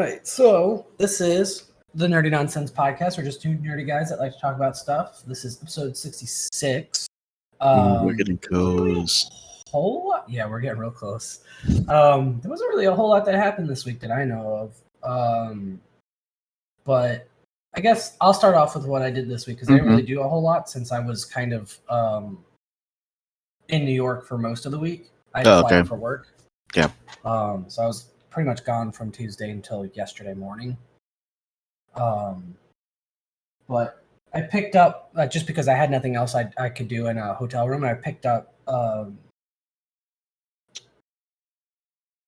right, so this is the Nerdy Nonsense Podcast. We're just two nerdy guys that like to talk about stuff. This is episode 66. We're getting close. Yeah, we're getting real close. There wasn't really a whole lot that happened this week that I know of. But I guess I'll start off with what I did this week because I didn't really do a whole lot since I was kind of in New York for most of the week. I had to fly out for work. Yeah. So I was pretty much gone from Tuesday until yesterday morning. But I picked up, just because I had nothing else I could do in a hotel room, I picked up,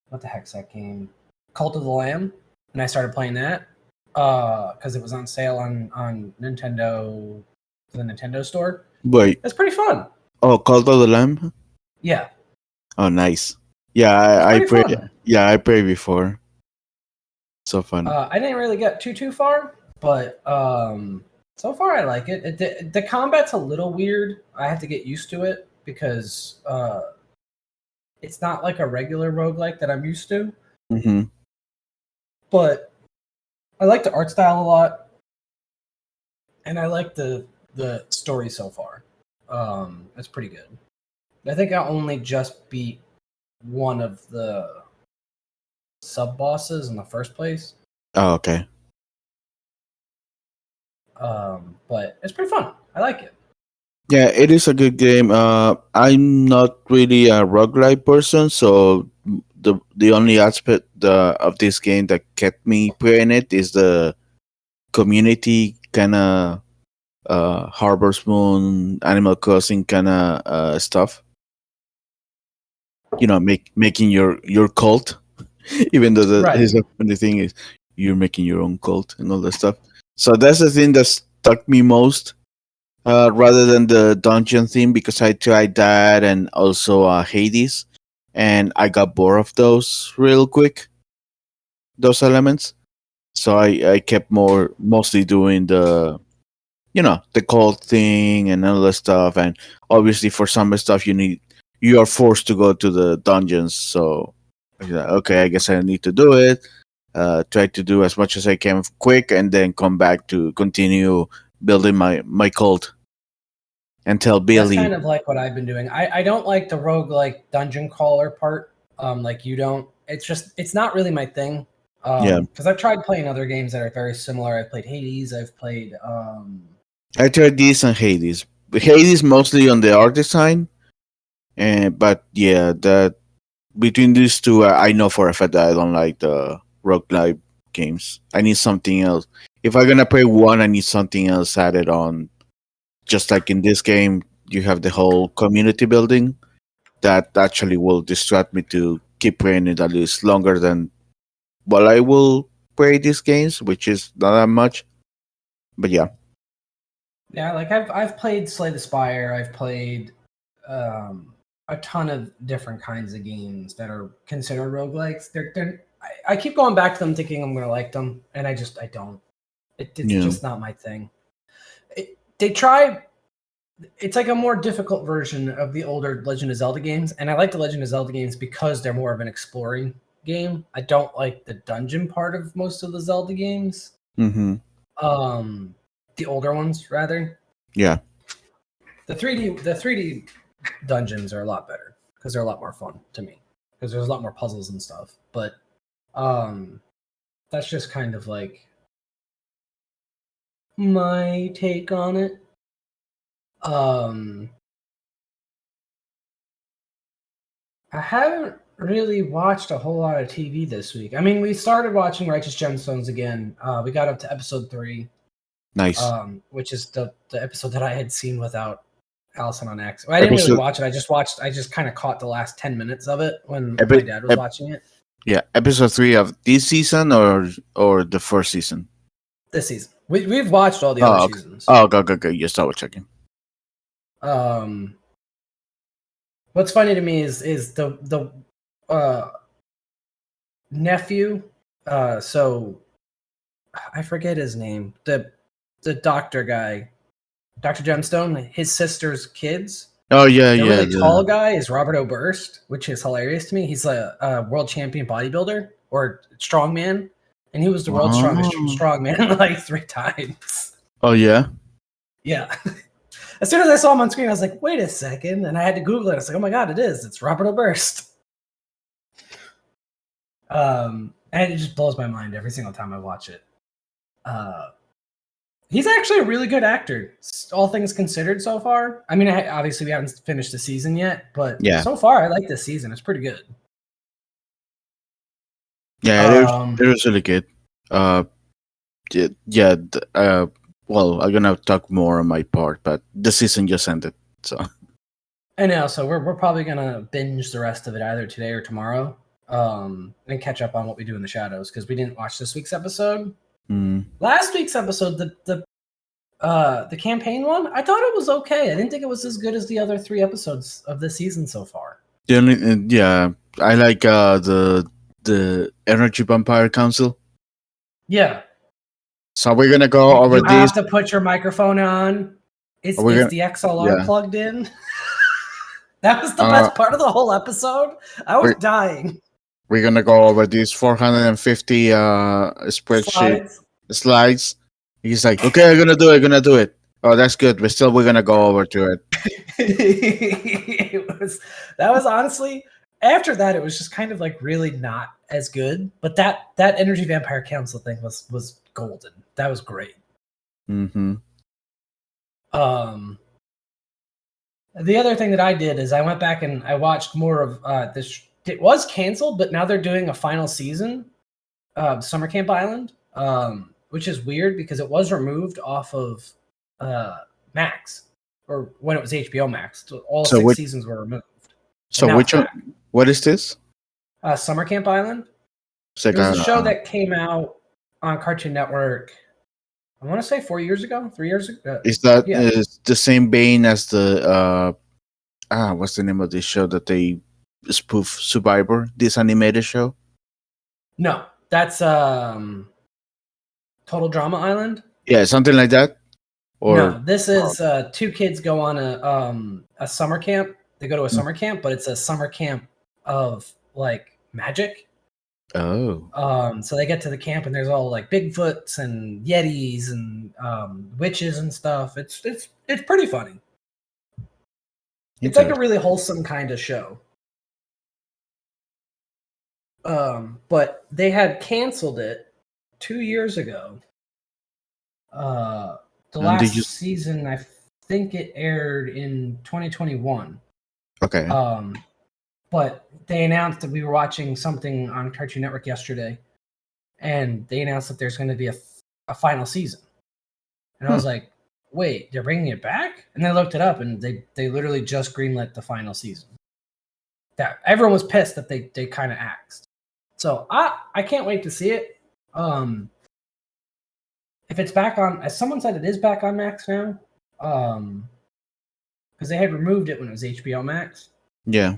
what the heck's that game? Cult of the Lamb, and I started playing that because it was on sale on Nintendo, the Nintendo store. Wait. It's pretty fun. Oh, Cult of the Lamb? Yeah. Oh, nice. Yeah, I played. Yeah, I played before. So fun. I didn't really get too far, but so far I like it. The combat's a little weird. I have to get used to it because it's not like a regular roguelike that I'm used to. Mm-hmm. But I like the art style a lot, and I like the story so far. It's pretty good. I think I only just beat one of the sub bosses in the first place. Oh, okay. But it's pretty fun. I like it. Yeah, it is a good game. I'm not really a roguelike person, so the only aspect of this game that kept me playing it is the community kind of Harvest Moon, Animal Crossing kind of stuff. You know, making your cult, even though the funny thing is you're making your own cult and all that stuff. So that's the thing that stuck me most, rather than the dungeon theme, because I tried that and also Hades, and I got bored of those real quick. Those elements, so I kept mostly doing the cult thing and all that stuff, and obviously for some stuff you are forced to go to the dungeons. So okay, I guess I need to do it. Try to do as much as I can quick, and then come back to continue building my cult and tell Billy. That's kind of like what I've been doing. I don't like the roguelike dungeon crawler part. Like you don't. It's not really my thing. Because I've tried playing other games that are very similar. I've played Hades. I've played. I tried this and Hades. Hades mostly on the art design, but yeah, that between these two, I know for a fact that I don't like the roguelike games. I need something else. If I'm gonna play one, I need something else added on. Just like in this game, you have the whole community building that actually will distract me to keep playing it at least longer than while I will play these games, which is not that much. But yeah. Yeah, like I've played Slay the Spire. I've played a ton of different kinds of games that are considered roguelikes. I keep going back to them thinking I'm going to like them, and I don't. It's just not my thing. They try. It's like a more difficult version of the older Legend of Zelda games, and I like the Legend of Zelda games because they're more of an exploring game. I don't like the dungeon part of most of the Zelda games. Mm-hmm. The older ones, rather. Yeah. The 3D dungeons are a lot better because they're a lot more fun to me because there's a lot more puzzles and stuff. But that's just kind of like my take on it. I haven't really watched a whole lot of TV this week. I mean, we started watching Righteous Gemstones again. We got up to episode 3. Nice. Which is the episode that I had seen without Allison on X. I didn't really watch it. I just kind of caught the last 10 minutes of it when my dad was watching it. Yeah, episode 3 of this season or the first season? This season. We've watched all the other seasons. Oh, go. You start checking. What's funny to me is the nephew. So I forget his name. The doctor guy, Dr. Gemstone. His sister's kids. Oh yeah, the yeah. Really tall guy is Robert Oberst, which is hilarious to me. He's a world champion bodybuilder or strongman, and he was the world's strongest strongman like 3 times. Oh yeah. Yeah. As soon as I saw him on screen, I was like, "Wait a second!" And I had to Google it. I was like, "Oh my god, it is! It's Robert Oberst." And it just blows my mind every single time I watch it. He's actually a really good actor, all things considered so far. I mean, obviously we haven't finished the season yet, but so far I like this season. It's pretty good. Yeah, it was really good. Well, I'm gonna talk more on my part, but the season just ended, so. I know, so we're probably gonna binge the rest of it either today or tomorrow, and catch up on what we do in the shadows because we didn't watch this week's episode. Last week's episode, the campaign one, I thought it was okay. I didn't think it was as good as the other 3 episodes of this season so far. I like the Energy Vampire Council. Yeah. So we're gonna go over this. You have to put your microphone on. Is the XLR plugged in? That was the best part of the whole episode. I was dying. We're gonna go over these 450 spreadsheet slides. He's like, "Okay, I'm gonna do it. Oh, that's good. But we're gonna go over to it." That was honestly, after that, it was just kind of like really not as good. But that Energy Vampire Council thing was golden. That was great. Mm-hmm. The other thing that I did is I went back and I watched more of this. It was canceled, but now they're doing a final season of Summer Camp Island, which is weird because it was removed off of Max, or when it was HBO Max. All 6 seasons were removed. So which one? What is this? Summer Camp Island. It was a show that came out on Cartoon Network. I want to say 4 years ago, 3 years ago. Is that is the same vein as the what's the name of this show that they spoof Survivor? This animated show? No, that's Total Drama Island. Yeah, something like that. Or no, this is 2 kids go on a summer camp. They go to a summer camp, but it's a summer camp of like magic. Oh. So they get to the camp and there's all like Bigfoots and Yetis and witches and stuff. It's pretty funny. It's like a really wholesome kind of show. But they had canceled it 2 years ago. The last season, I think it aired in 2021. Okay. But they announced that we were watching something on Cartoon Network yesterday, and they announced that there's going to be a final season. And I was like, wait, they're bringing it back? And they looked it up, and they literally just greenlit the final season. That everyone was pissed that they kind of axed. So I can't wait to see it. If it's back on, as someone said, it is back on Max now. Because they had removed it when it was HBO Max. Yeah.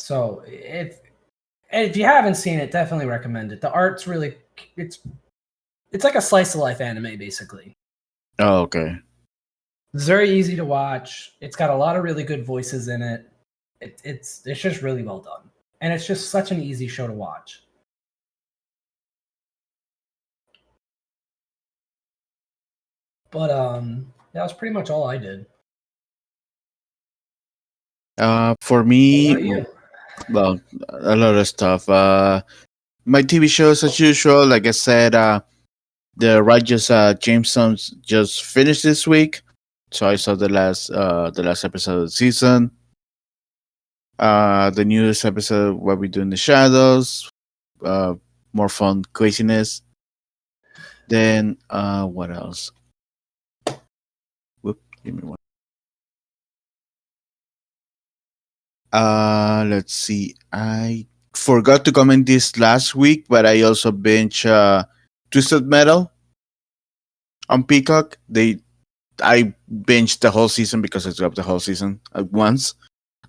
So if you haven't seen it, definitely recommend it. The art's really it's like a slice of life anime, basically. Oh, okay. It's very easy to watch. It's got a lot of really good voices in it. It's just really well done, and it's just such an easy show to watch. But that was pretty much all I did. For me, well, a lot of stuff. My TV shows as usual. Like I said, the Righteous Jamestones just finished this week, so I saw the last episode of the season. The newest episode, What We Do in the Shadows, more fun craziness. Then what else? Whoop, give me one. Let's see. I forgot to comment this last week, but I also binged Twisted Metal on Peacock. I binged the whole season because I dropped the whole season at once.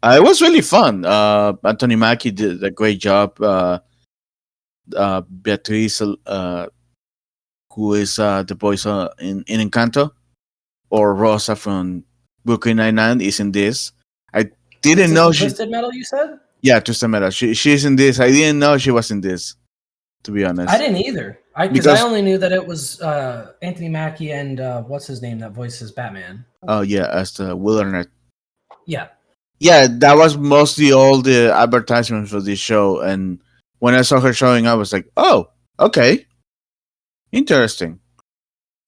It was really fun. Anthony Mackie did a great job. Beatriz, who is the voice in Encanto, or Rosa from Brooklyn Nine-Nine, is in this. I didn't know she. Twisted Metal, you said? Yeah, Twisted Metal. She's in this. I didn't know she was in this. to be I honest. didn't either. Because I Because only knew that it was Anthony Mackie and what's his name that voices Batman. oh yeah, as the wilderness. Yeah. Yeah, that was mostly all the advertisements for this show, and when I saw her showing up, I was like, oh, okay, interesting.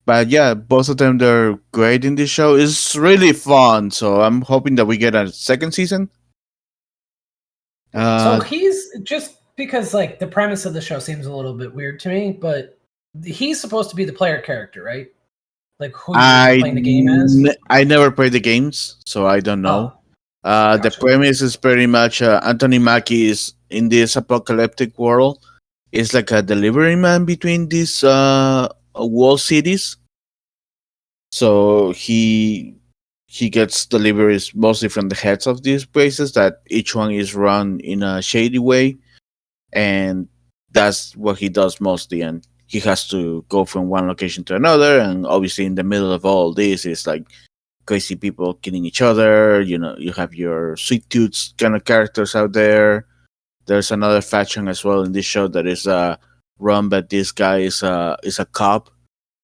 But yeah, both of them they're great in this show. It's really fun, so I'm hoping that we get a second season. So Uh, he's just because like the premise of the show seems a little bit weird to me, but he's supposed to be the player character, right? Like who you're playing the game as. I never played the games, so I don't know. Oh, The gotcha. premise is pretty much Anthony Mackie is in this apocalyptic world. Is like a delivery man between these wall cities. So he gets deliveries mostly from the heads of these places. That each one is run in a shady way, and that's what he does mostly. And he has to go from one location to another. And obviously, in the middle of all this is like crazy people killing each other. You know, you have your sweet tooth kind of characters out there. There's another faction as well in this show that is run by this guy is a cop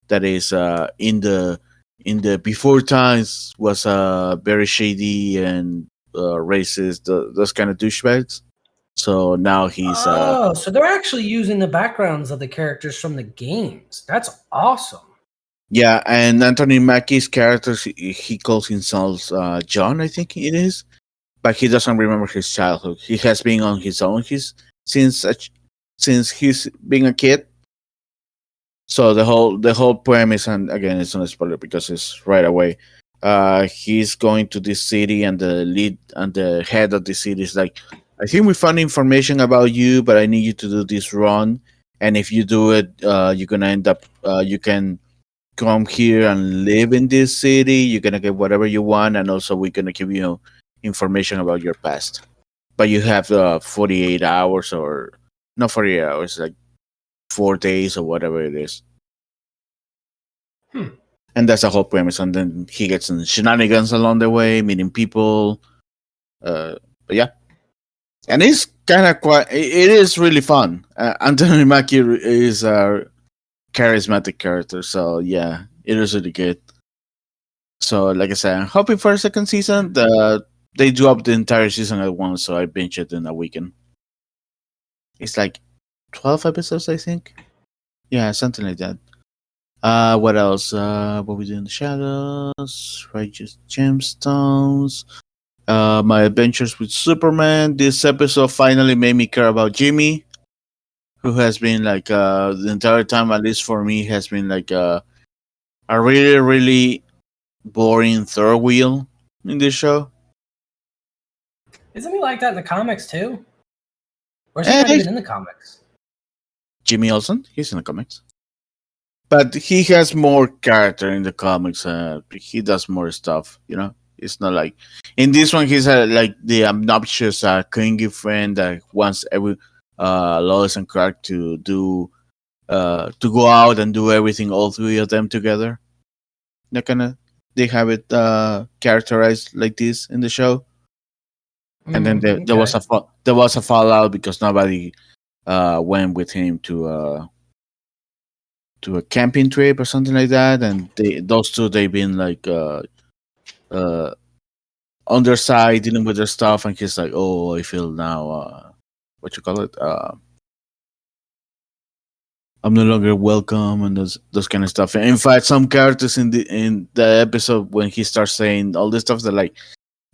that is in the before times was very shady and racist, those kind of douchebags. So now he's Oh, so they're actually using the backgrounds of the characters from the games. That's awesome. yeah, and Anthony Mackie's characters he calls himself John, I think it is, but he doesn't remember his childhood. He has been on his own his since since he's being a kid. So the whole premise, and again, it's not a spoiler because it's right away. He's going to this city, and the lead and the head of the city is like, "I think we found information about you, but I need you to do this run. And if you do it, you're gonna end up. You can come here and live in this city. You're gonna get whatever you want, and also we're gonna give you information about your past. But you have 48 hours, or not 48 hours, like 4 days or whatever it is." Hmm. And that's the whole premise. And then he gets in shenanigans along the way, meeting people. But yeah, and it's kind of quite. It is really fun. Anthony Mackie is a charismatic character, so yeah, it is really good. So, like I said, I'm hoping for a second season. They dropped the entire season at once, so I binge it in a weekend. It's like 12 episodes, I think. Yeah, something like that. What else? What we do in the shadows? Righteous gemstones. My adventures with Superman. This episode finally made me care about Jimmy, who has been like the entire time, at least for me, has been like a really really boring third wheel in this show. Isn't he like that in the comics too? Or is he not Eh, even in the comics? Jimmy Olsen, he's in the comics, but he has more character in the comics. He does more stuff, you know. It's not like in this one he's like the obnoxious clingy friend that wants every Lois and Clark to go out and do everything, all three of them together. That kind of they have it characterized like this in the show. And then Okay. there was a fallout because nobody went with him to a camping trip or something like that, and those two they've been like uh on their side dealing with their stuff, and he's like, oh, I feel now what you call it, I'm no longer welcome, and those kind of stuff. And in fact, some characters in the episode when he starts saying all this stuff, they're like,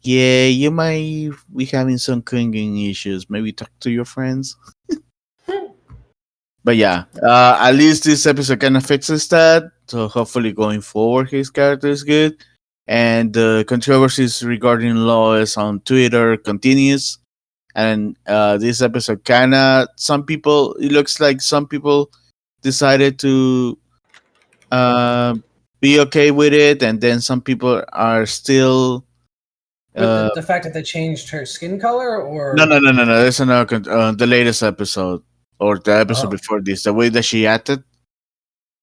yeah, you might be having some clinging issues, maybe talk to your friends. But yeah, at least this episode kind of fixes that. So hopefully, going forward, his character is good. And the controversies regarding Lois on Twitter continues. And this episode kind of some people. It looks like some people decided to uh, be okay with it, and then some people are still. With Uh, the fact that they changed her skin color, no, or no, no, no, no. There's another the latest episode or the episode oh, before this. The way that she acted.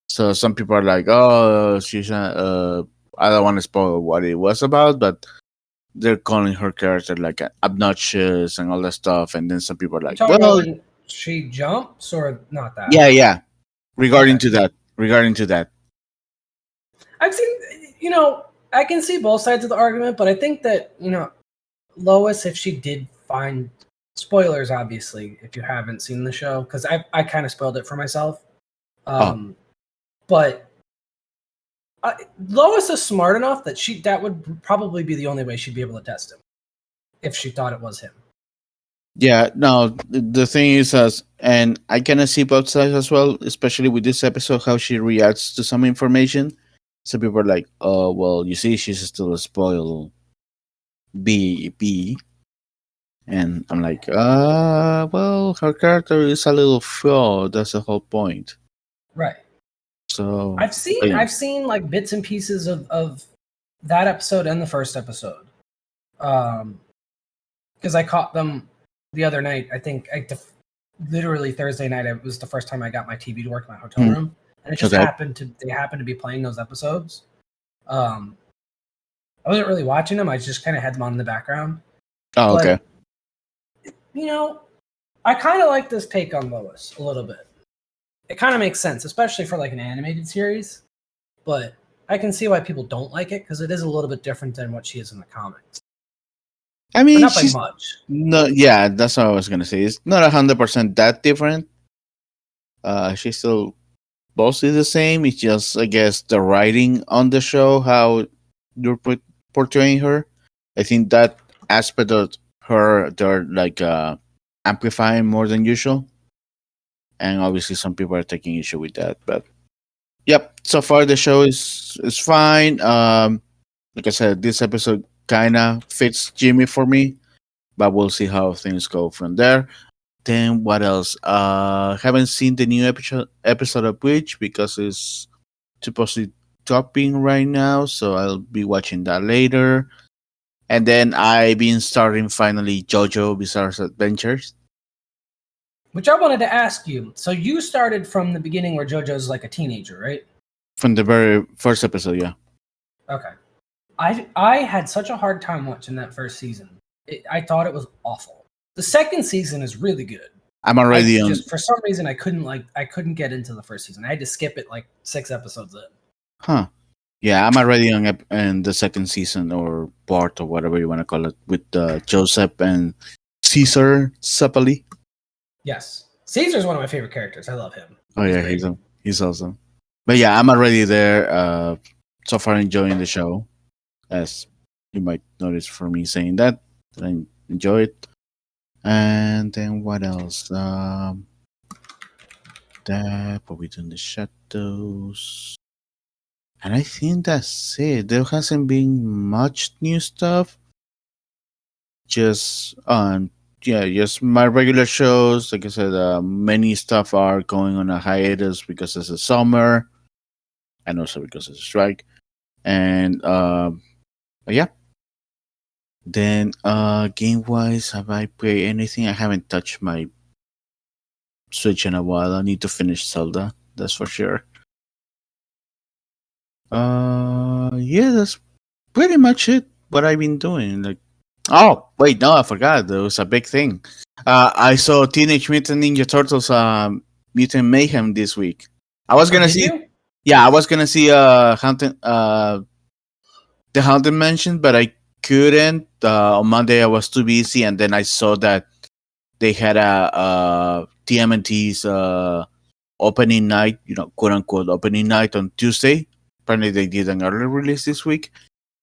So some people are like, "Oh, she's not." I don't want to spoil what it was about, but they're calling her character like obnoxious and all that stuff. And then some people are you like, talking about "Well, when she jumps or not that? Yeah. Regarding Okay. to that, regarding to that. I've seen, I can see both sides of the argument, but I think that, Lois, if she did find spoilers, obviously, if you haven't seen the show, because I kind of spoiled it for myself. Oh, But Lois is smart enough that that would probably be the only way she'd be able to test him if she thought it was him. yeah. No, the thing is, and I kind of see both sides as well, especially with this episode, how she reacts to some information. Some people are like, "Oh, well, you see, she's still a spoil B," and I'm like, well, her character is a little flawed. That's the whole point." Right. So, I've seen yeah. I've seen like bits and pieces of that episode and the first episode. Because I caught them the other night. I think literally Thursday night. It was the first time I got my TV to work in my hotel Hmm. room, and it just Okay. they happened to be playing those episodes. I wasn't really watching them. I just kind of had them on in the background. Oh, okay. But I kind of like this take on Lois a little bit. It kind of makes sense, especially for like an animated series. But I can see why people don't like it because it is a little bit different than what she is in the comics. I But mean, not by she's much. no, yeah, that's what I was gonna say. It's not 100% that different. She's still mostly the same. It's just, I guess, the writing on the show, how you're portraying her. I think that aspect of her, they're like amplifying more than usual, and obviously some people are taking issue with that. But yep, so far the show is fine. Like I said, this episode kind of fits Jimmy for me, but we'll see how things go from there. Then what else? Haven't seen the new episode of Bleach because it's supposedly dropping right now, so I'll be watching that later. And then I've been starting finally JoJo Bizarre Adventures Which I wanted to ask you. So you started from the beginning where JoJo's like a teenager, right? from the very first episode. Yeah, Okay. I had such a hard time watching that first season. I thought it was awful. The second season is really good. I'm I already on. just for some reason I couldn't get into the first season. I had to skip it like 6 episodes in. Huh? Yeah, I'm already on in the second season or part or whatever you want to call it with Joseph and Caesar Sapali. Yes. Caesar's one of my favorite characters. I love him. Oh He's yeah, great. he's awesome. But yeah, I'm already there. So far enjoying the show, as you might notice for me saying that I enjoy it. And then what else? That what we do in the shadows, and I think that's it. There hasn't been much new stuff. Just yeah, just my regular shows. Like I said, many stuff are going on a hiatus because it's a summer, and also because it's a strike. And but yeah. Then game wise, have I played anything? I haven't touched my Switch in a while. I need to finish Zelda, that's for sure. Yeah, that's pretty much it. What I've been doing. Like, oh wait, no, I forgot. There was a big thing. I saw Teenage Mutant Ninja Turtles Mutant Mayhem this week. I was Oh, gonna did see, you? yeah, I was gonna see the Haunted Mansion, but I couldn't. On Monday I was too busy, and then I saw that they had a TMNT's opening night, quote unquote opening night on Tuesday. Apparently they did an early release this week.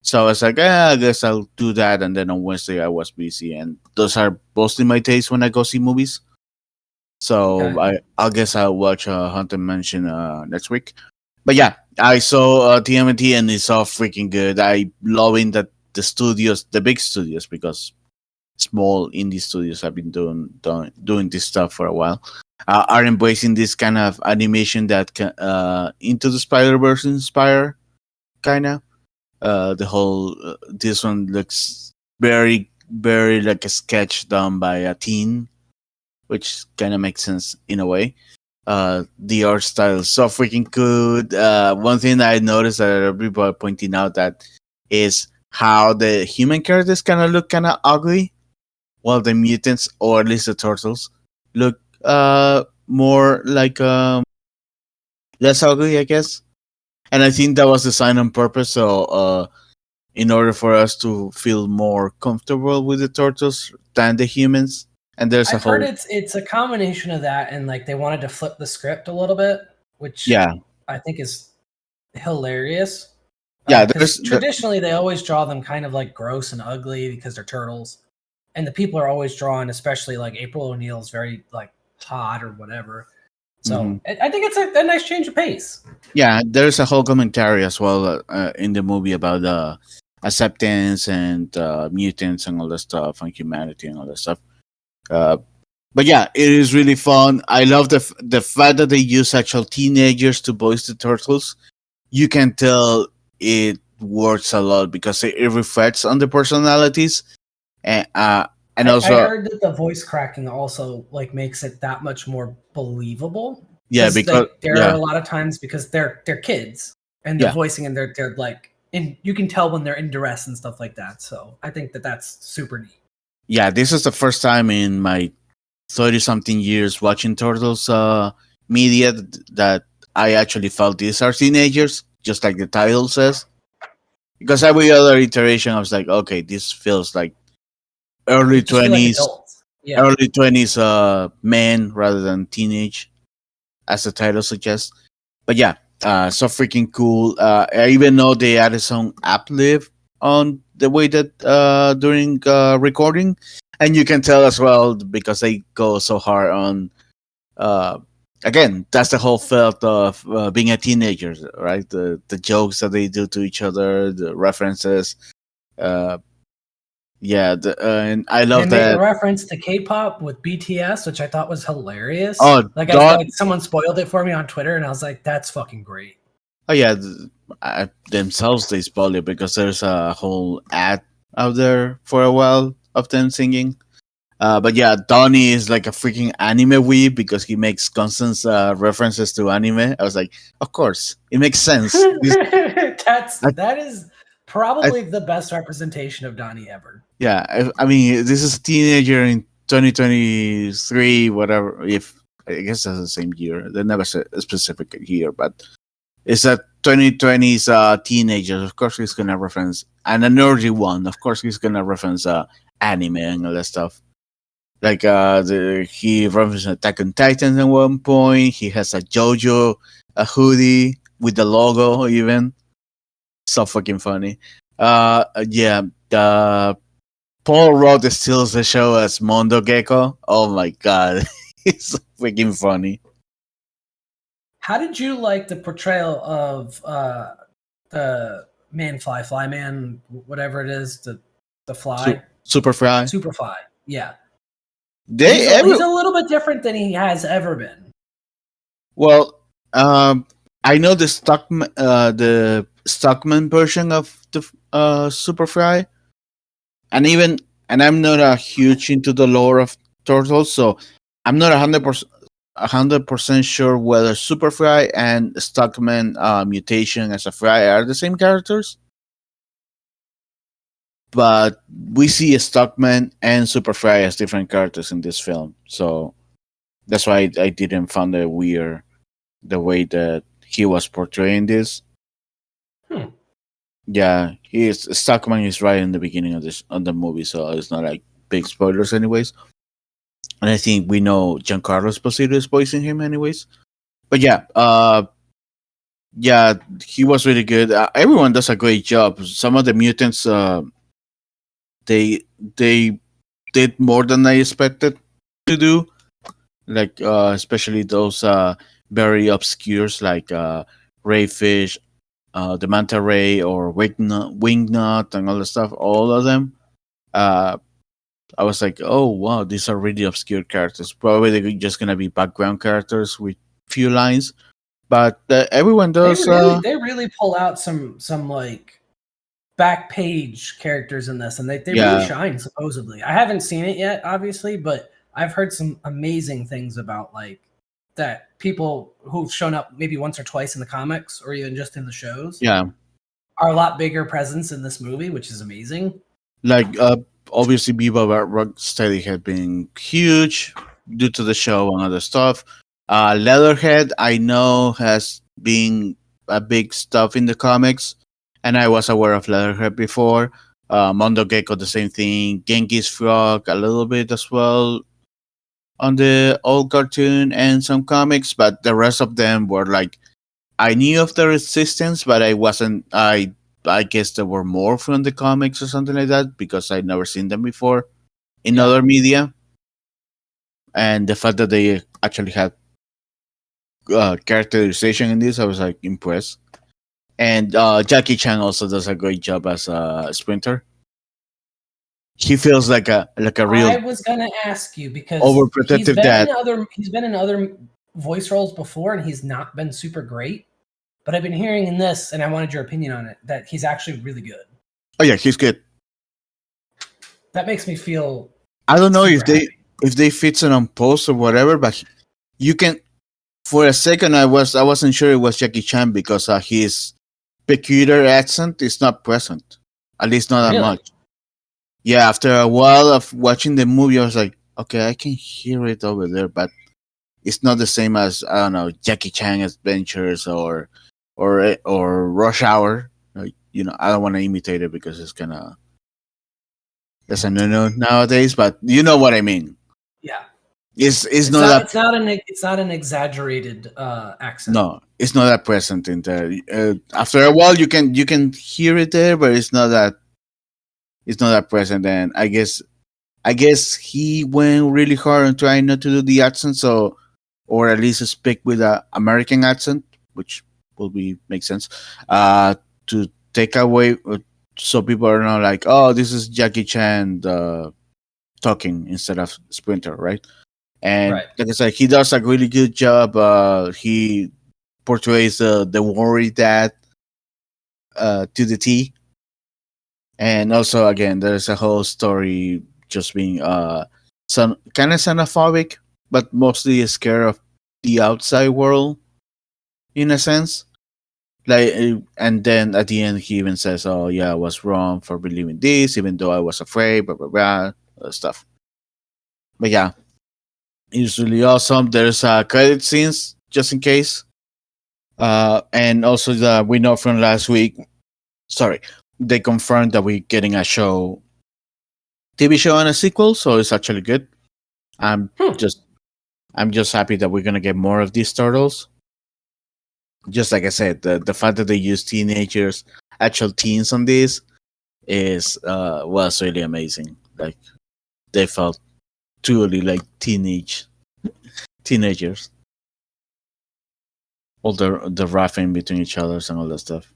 So I was like, I guess I'll do that. And then on Wednesday I was busy, and those are mostly my taste when I go see movies. So Okay. I guess I'll watch Haunted Mansion next week. But yeah, I saw TMNT and it's all freaking good. I loving that the studios, the big studios, because small indie studios have been doing this stuff for a while, are embracing this kind of animation that can, Into the Spider-Verse inspire kind of. The whole this one looks very very like a sketch done by a teen, which kind of makes sense in a way. The art style is so freaking good. One thing that I noticed that everybody are pointing out that is how the human characters kind of look kind of ugly, while the mutants, or at least the turtles, look more like less ugly, I guess. And I think that was designed on purpose. So in order for us to feel more comfortable with the turtles than the humans. And there's a I've heard whole it's a combination of that and like they wanted to flip the script a little bit, which yeah I think is hilarious. yeah Because there's the, traditionally they always draw them kind of like gross and ugly because they're turtles, and the people are always drawn, especially like April O'Neil's very like hot or whatever. So mhm. I think it's a nice change of pace. Yeah, there's a whole commentary as well in the movie about acceptance and mutants and all that stuff and humanity and all that stuff. Uh, but yeah, it is really fun. I love the fact that they use actual teenagers to voice the turtles. You can tell it works a lot because it reflects on the personalities and and I also heard that the voice cracking also like makes it that much more believable yeah because because like there are yeah a lot of times because they're kids and they're yeah voicing and they're like in you can tell when they're in duress and stuff like that. So I think that that's super neat. yeah, this is the first time in my 30 something years watching turtles media that I actually felt these are teenagers, just like the title says. Because every other iteration I was like, okay, this feels like They early just feel like 20s adults. Yeah. early 20s men rather than teenage, as the title suggests. But yeah, so freaking cool. I even know they added some uplift on the way that during recording, and you can tell as well because they go so hard on. Uh, Again, that's the whole felt of being a teenager, right? The jokes that they do to each other, the references. Uh, yeah, and I They love make a that. reference to K-pop with BTS, which I thought was hilarious. Oh, Like I Don. like someone spoiled it for me on Twitter, and I was like, "That's fucking great." Oh yeah, themselves they spoil it because there's a whole ad out there for a while of them singing. But yeah, Donnie is like a freaking anime weeb because he makes constant references to anime. I was like, of course, it makes sense. I, That is I, probably the best representation of Donnie ever. yeah, I mean, this is a teenager in 2023, whatever. If I guess that's the same year. They never said a specific year, but it's a 2020s teenager. Of course, he's gonna reference and a nerdy one. Of course, he's gonna reference anime and all that stuff. Like he references Attack on Titan at one point. He has a JoJo a hoodie with the logo even. So fucking funny. Yeah. Paul Rudd steals the show as Mondo Gecko. Oh my god, it's so freaking funny. How did you like the portrayal of the Flyman, whatever it is, the fly, Superfly. Superfly? Yeah, They he's every a little bit different than he has ever been. well, I know the Stockman version of the Superfly, and even and I'm not a huge into the lore of turtles, so I'm not 100% sure whether Superfry and Stockman mutation as a fry are the same characters. But we see Stockman and Superfry as different characters in this film, so that's why I didn't find it weird the way that he was portraying this. Hmm. Yeah, he is Stockman is right in the beginning of this on the movie, so it's not like big spoilers, anyways. And I think we know Giancarlo Esposito is voicing him, anyways. But yeah, yeah, he was really good. Everyone does a great job. Some of the mutants, they did more than I expected to do. Like especially those very obscures like Rayfish, the Manta Ray, or Wingnut, and all the stuff. All of them. Uh, I was like, oh wow, these are really obscure characters. Probably they're just gonna be background characters with few lines, but everyone does. They really pull out some like back page characters in this, and they really Yeah, shine. Supposedly, I haven't seen it yet, obviously, but I've heard some amazing things about like that people who've shown up maybe once or twice in the comics or even just in the shows yeah. are a lot bigger presence in this movie, which is amazing. Like obviously, Viva Rocksteady had been huge. due to the show and other stuff. Leatherhead, I know, has been a big stuff in the comics, and I was aware of Leatherhead before. Mondo Gecko, the same thing. Genghis Frog, a little bit as well on the old cartoon and some comics, but the rest of them were like I knew of their existence, but I wasn't. I guess there were more from the comics or something like that because I'd never seen them before in Yeah. other media. And the fact that they actually had characterization in this, I was like impressed. And Jackie Chan also does a great job as a Sprinter. He feels like a real I was gonna ask you because overprotective dad. he's been in other voice roles before and he's not been super great. But I've been hearing in this, and I wanted your opinion on it, that he's actually really good. Oh yeah, he's good. That makes me feel I don't know super happy. if they fix it on post or whatever, but you can. For a second, I wasn't sure it was Jackie Chan because his peculiar accent is not present, at least not that Really? much. Yeah, after a while of watching the movie, I was like, okay, I can hear it over there, but it's not the same as I don't know Jackie Chan Adventures or Rush Hour. I don't want to imitate it because it's kind of that's a no nowadays, but you know what I mean. Yeah. It's not that It's not an exaggerated accent. no, it's not that present in there. After a while, you can hear it there, but it's not that present. And I guess he went really hard on trying not to do the accent, so or at least speak with an American accent, which will be make sense. To take away, so people are not like, oh, this is Jackie Chan talking instead of Sprinter, right? And Right. like I said, he does a really good job. He portrays the worried dad to the T, and also again, there's a whole story just being some kind of xenophobic, but mostly scared of the outside world in a sense. Like, and then at the end, he even says, "Oh yeah, I was wrong for believing this, even though I was afraid." Blah blah blah, stuff. But yeah, it's really awesome. There's credit scenes just in case. And also we know from last week. Sorry, they confirmed that we're getting a TV show, and a sequel, so it's actually good. I'm Hmm. just I'm just happy that we're gonna get more of these turtles. Just like I said, the fact that they use teenagers, actual teens on this is was really amazing. Like they felt truly like teenagers. All the roughing between each other and all that stuff.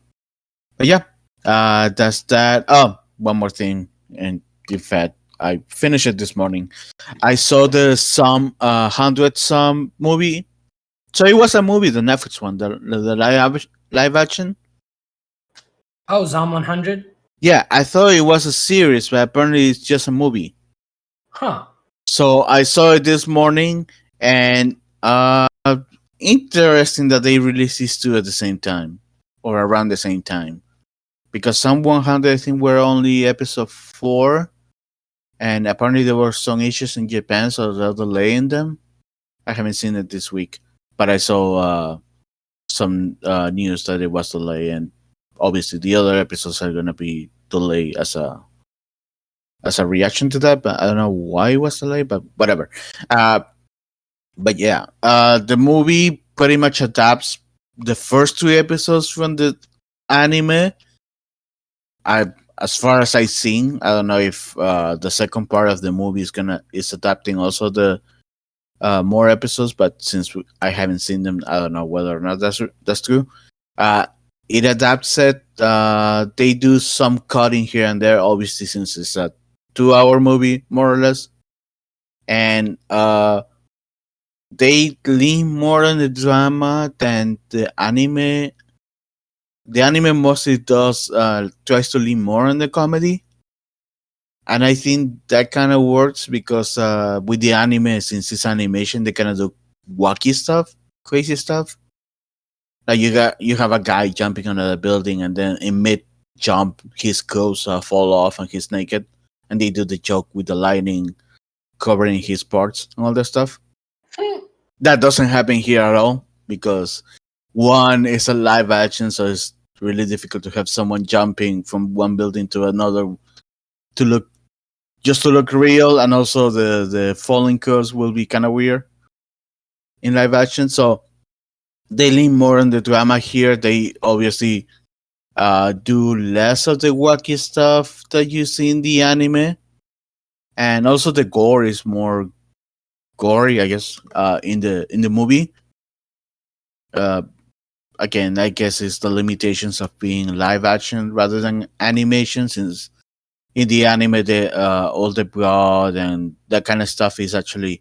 But yeah, that's that. Oh, one more thing, and in fact, I finished it this morning. I saw the some 100 some movie. So it was a movie, the Netflix one, the live action. Oh, Zom 100? Yeah, I thought it was a series, but apparently it's just a movie. Huh. So I saw it this morning, and interesting that they released these two at the same time or around the same time. Because some 100 I think were only episode 4, and apparently there were some issues in Japan, so they're delaying them. I haven't seen it this week, but I saw some news that it was delayed, and obviously the other episodes are gonna be delayed as a reaction to that. But I don't know why it was delayed, but whatever. Uh, but yeah, the movie pretty much adapts the first 2 episodes from the anime. I As far as I've seen, I don't know if the second part of the movie is adapting also the more episodes, but since I haven't seen them, I don't know whether or not that's true. Uh, it adapts it. They do some cutting here and there, obviously, since it's a 2 hour movie more or less, and they lean more on the drama than the anime. The anime mostly does tries to lean more on the comedy, and I think that kind of works because with the anime, since it's animation, they kind of do wacky stuff, crazy stuff. Like you have a guy jumping on a building, and then in mid jump, his clothes fall off and he's naked, and they do the joke with the lightning covering his parts and all that stuff. That doesn't happen here at all because one is a live action, so it's really difficult to have someone jumping from one building to another to look just to look real, and also the falling curves will be kind of weird in live action. So they lean more on the drama here. They obviously do less of the wacky stuff that you see in the anime, and also the gore is more gory, I guess, in the movie. Uh, Again, I guess it's the limitations of being live action rather than animation, since in the anime the all the blood and that kind of stuff is actually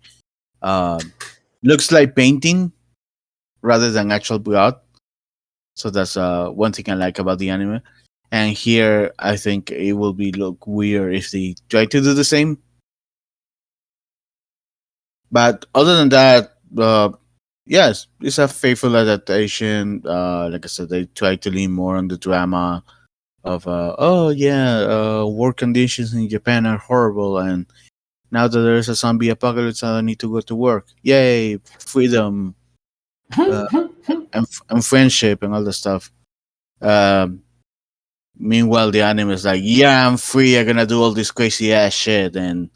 uh, looks like painting rather than actual blood. So that's one thing I like about the anime. And here, I think it will be look weird if they try to do the same. But other than that, yes, it's a faithful adaptation. Like I said, they try to lean more on the drama of, oh yeah, work conditions in Japan are horrible, and now that there's a zombie apocalypse, I don't need to go to work. Yay, freedom, uh, and friendship and all the stuff. Um, Meanwhile, the anime is like, yeah, I'm free. I'm gonna do all this crazy ass shit and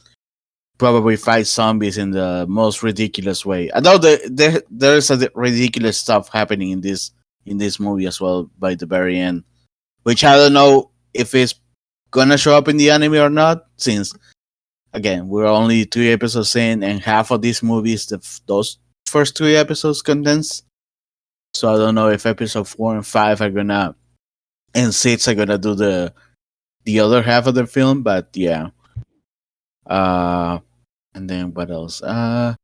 probably fight zombies in the most ridiculous way. I know there's a ridiculous stuff happening in this movie as well by the very end, which I don't know if it's gonna show up in the anime or not. Since again, we're only 3 episodes in, and half of this movie is those first 3 episodes condensed. So I don't know if episode 4 and 5 are gonna and 6 are gonna do the other half of the film, but yeah. Uh, and then what else? Oh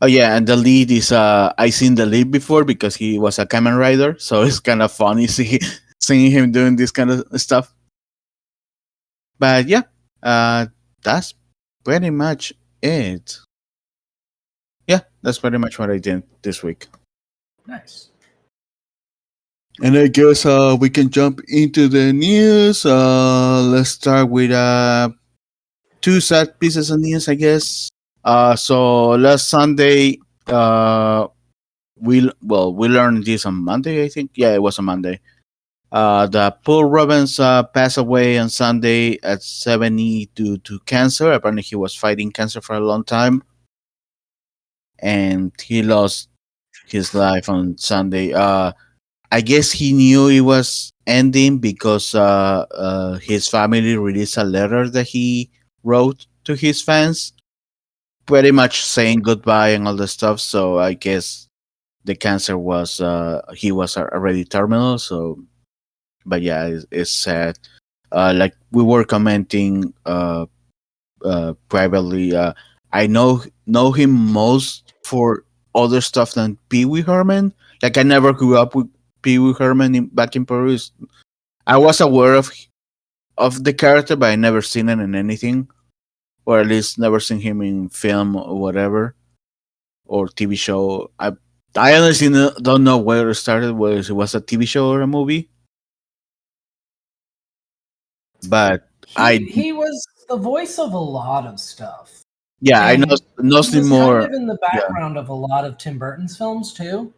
yeah, and the lead is I seen the lead before because he was a Kamen Rider, so it's kind of funny seeing him doing this kind of stuff. But yeah, that's pretty much it. Yeah, that's pretty much what I did this week. Nice. And I guess we can jump into the news. Let's start with two sad pieces of news, I guess. So last Sunday, we learned this on Monday, I think. Yeah, it was on Monday. The Paul Robbins passed away on Sunday at 70 due to cancer. Apparently, he was fighting cancer for a long time, and he lost his life on Sunday. I guess he knew it was ending because his family released a letter that he wrote to his fans, pretty much saying goodbye and all the stuff. So I guess the cancer was he was already terminal. So, but yeah, it's sad. Like we were commenting privately, I know him most for other stuff than Pee Wee Herman. Like I never grew up with Pee Wee Herman back in Peru. I was aware of the character, but I never seen it in anything, or at least never seen him in film or whatever, or TV show. I honestly don't know where it started, whether it was a TV show or a movie. But He was the voice of a lot of stuff. yeah, I know And he nothing was kind more. of in the Yeah, background of a lot of Tim Burton's films too.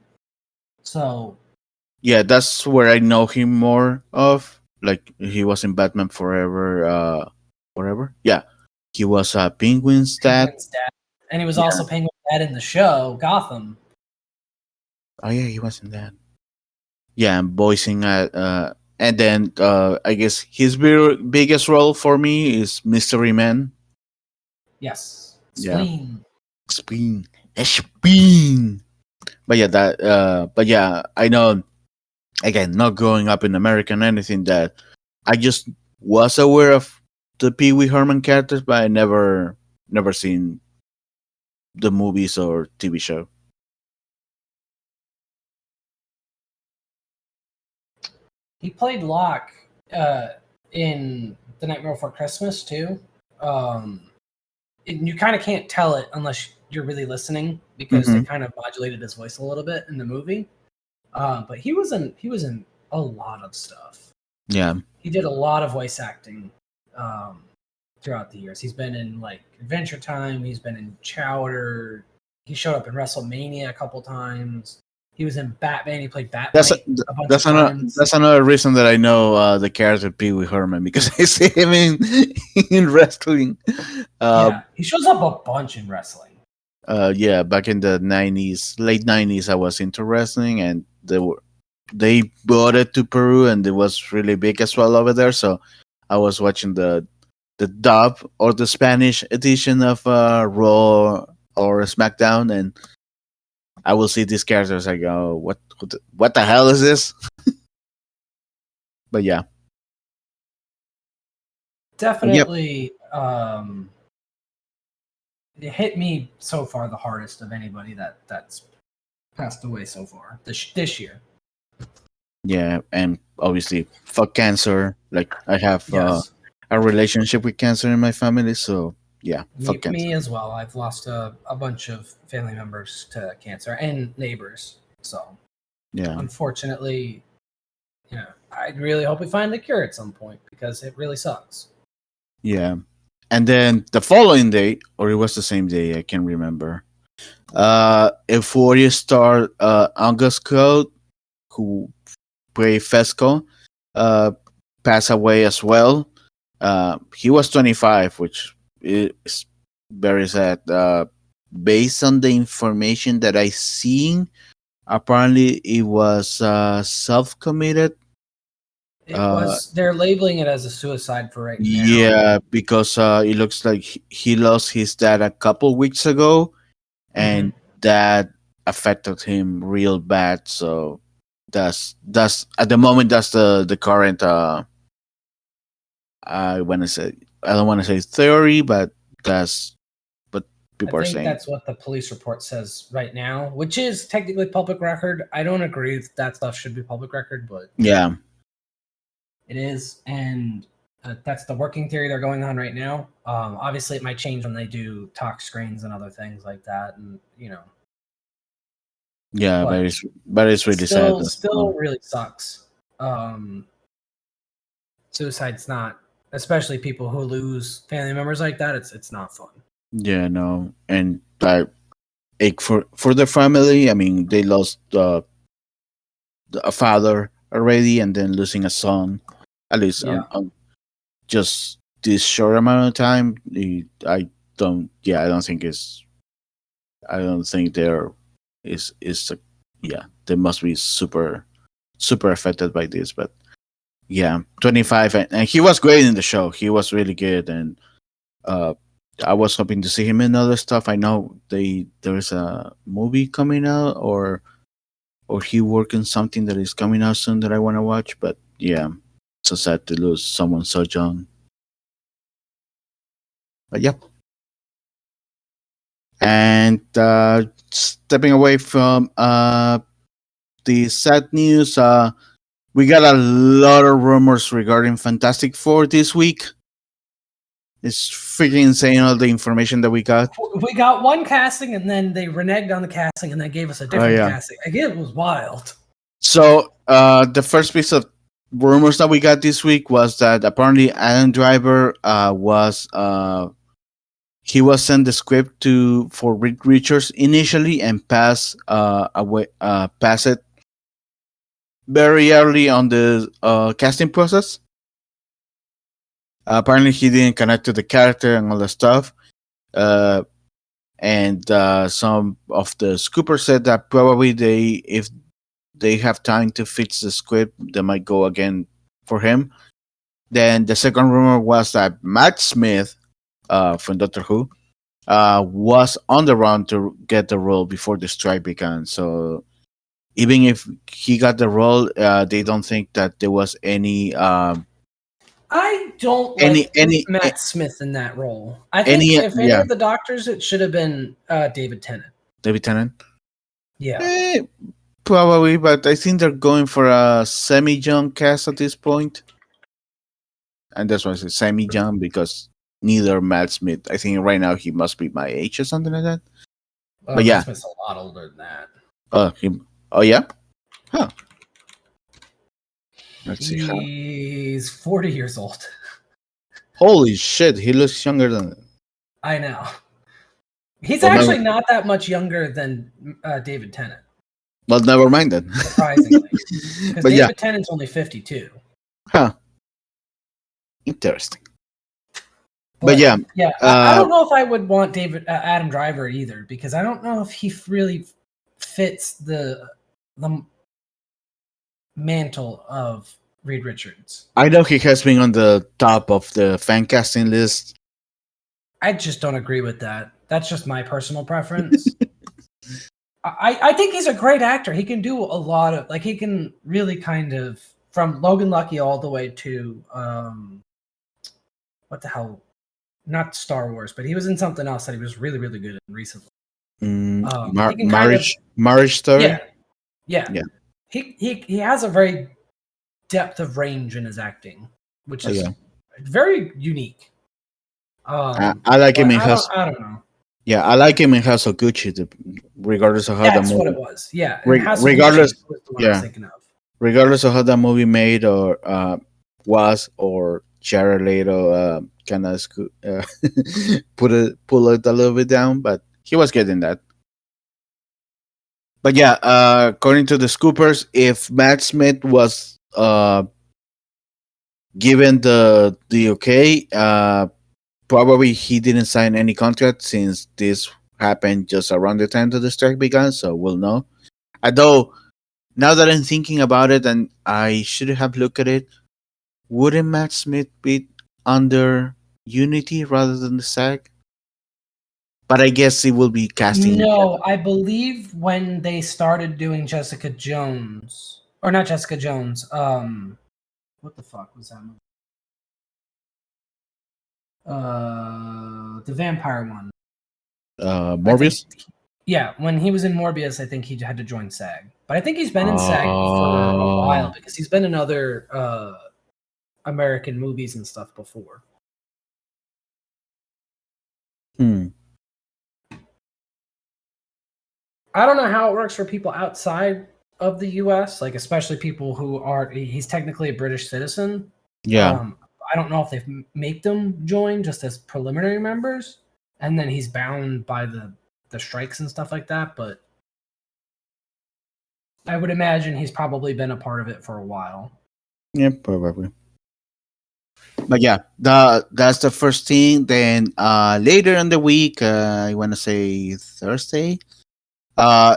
So yeah, that's where I know him more of. Like he was in Batman Forever, forever. Yeah, he was Penguin's dad. Penguin's dad, and he was Yeah. also Penguin's dad in the show Gotham. Oh yeah, he was in that. Yeah, and voicing and then I guess his biggest role for me is Mystery Man. Yes, Yeah, Spleen. Spin, Spin. But yeah, but yeah, I know. Again, not growing up in America and anything, that I just was aware of the Pee Wee Herman characters, but I never seen the movies or TV show. He played Locke in The Nightmare Before Christmas too. And you kind of can't tell it unless you're really listening because they Hmm. kind of modulated his voice a little bit in the movie. But he was in a lot of stuff. Yeah, He did a lot of voice acting. Um, throughout the years. He's been in like Adventure Time. He's been in Chowder. He showed up in WrestleMania a couple times. He was in Batman. He played That's Batman a bunch of times. that's another reason that I know the character Pee Wee Herman, because I see him in wrestling. Yeah, he shows up a bunch in wrestling. Yeah, back in the '90s, late '90s, I was into wrestling, and they brought it to Peru, and it was really big as well over there. So I was watching the dub or the Spanish edition of Raw or SmackDown, and I will see these characters. I go, what the hell is this? But yeah, Definitely, it hit me so far the hardest of anybody that's passed away so far this year. yeah, and obviously, fuck cancer. Like I have Yes, a relationship with cancer in my family, so yeah, fuck cancer. me as well. I've lost a bunch of family members to cancer and neighbors. So Yeah, unfortunately, I really hope we find the cure at some point because it really sucks. yeah. And then the following day, or it was the same day, I can't remember. Euphoria star Angus Code, who played Fesco, passed away as well. He was 25, which is very sad. Based on the information that I seen, apparently it was self-committed. It was they're labeling it as a suicide for right now. Yeah, because it looks like he lost his dad a couple weeks ago, and that affected him real bad. So that's at the moment that's the current I don't want to say theory, but that's what people are saying. That's what the police report says right now, which is technically public record. I don't agree that stuff should be public record, but Yeah, it is, and that's the working theory they're going on right now. Obviously, it might change when they do talk screens and other things like that, and yeah, but it's really sad. Still, really sucks. Suicide's not, especially people who lose family members like that. It's not fun. Yeah, no, and like for the family, I mean, they lost a father already, and then losing a son. At least just this short amount of time, I don't. Yeah, I don't think it's. I don't think there is yeah. They must be super affected by this, but yeah, 25, and he was great in the show. He was really good, and I was hoping to see him in other stuff. I know there's a movie coming out, or he working something that is coming out soon that I want to watch. But yeah, so sad to lose someone so young. But yeah, and stepping away from the sad news, we got a lot of rumors regarding Fantastic Four this week. It's freaking insane, all the information that we got. We got one casting, and then they reneged on the casting, and they gave us a different casting. Again, it was wild. So the first piece of rumors that we got this week was that apparently Adam Driver was he was sent the script for Reed Richards initially and pass it very early on the casting process. Apparently, he didn't connect to the character and all the stuff. And some of the scoopers said that probably if they have time to fix the script, they might go again for him. Then the second rumor was that Matt Smith from Doctor Who was on the run to get the role before the strike began. So even if he got the role, they don't think that there was any. I don't like Matt Smith in that role. I think if any of the doctors, it should have been David Tennant. David Tennant? Yeah. Probably, but I think they're going for a semi-young cast at this point. And that's why I say semi-young, because neither Matt Smith, I think right now he must be my age or something like that. But yeah. Matt Smith's a lot older than that. Oh yeah? Huh. Let's see. He's 40 years old. Holy shit, he looks younger than. I know. He's Well, actually never, not that much younger than David Tennant, well, never mind then. surprisingly, because But yeah, David Tennant's only 52. huh? Interesting. But But yeah, yeah, I don't know if I would want Adam Driver either, because I don't know if he really fits the mantle of Reed Richards. I know he has been on the top of the fan casting list. I just don't agree with that. That's just my personal preference. I think he's a great actor. He can do a lot of, like, he can really kind of, from Logan Lucky all the way to what the hell, not Star Wars, but he was in something else that he was really, really good in recently. He can kind of, Marriage story. yeah. Yeah. He has a very depth of range in his acting, which Oh, is yeah. very unique. I like him But in House. I don't know. Yeah, I like him in House of Gucci, regardless of how the That's what it movie. was. Yeah, and House of Regardless, Gucci was the one I was yeah, thinking of. regardless of how that movie made or was, or Jared Leto kind of pull it a little bit down, but he was getting that. But yeah, according to the Scoopers, if Matt Smith was given the okay, probably he didn't sign any contract since this happened just around the time that the strike began. So we'll know. Although now that I'm thinking about it, and I should have looked at it, wouldn't Matt Smith be under Unity rather than the SAG? But I guess it will be casting in No, general. I believe when they started doing Jessica Jones, or not Jessica Jones, what the fuck was that movie? The vampire one. I think, Morbius. yeah, when he was in Morbius, I think he had to join SAG. But I think he's been in SAG for a while Oh. because he's been in other American movies and stuff before. Hmm. I don't know how it works for people outside of the U.S., like especially people who are. He's technically a British citizen. Yeah. I don't know if they make them join just as preliminary members, and then he's bound by the strikes and stuff like that. But I would imagine he's probably been a part of it for a while. Yeah, probably. But yeah, that's the first thing. Then later in the week, I want to say Thursday, uh,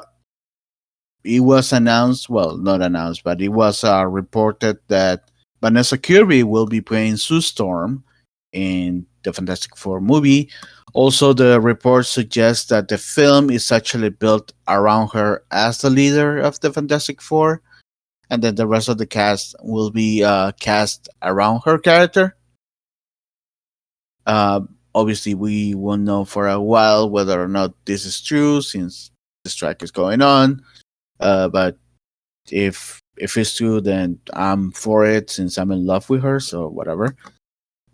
it was announced. Well, not announced, but it was reported that Vanessa Kirby will be playing Sue Storm in the Fantastic Four movie. Also, the report suggests that the film is actually built around her as the leader of the Fantastic Four, and that the rest of the cast will be cast around her character. Uh, Obviously, we won't know for a while whether or not this is true since the strike is going on. But if it's true, then I'm for it since I'm in love with her. So whatever.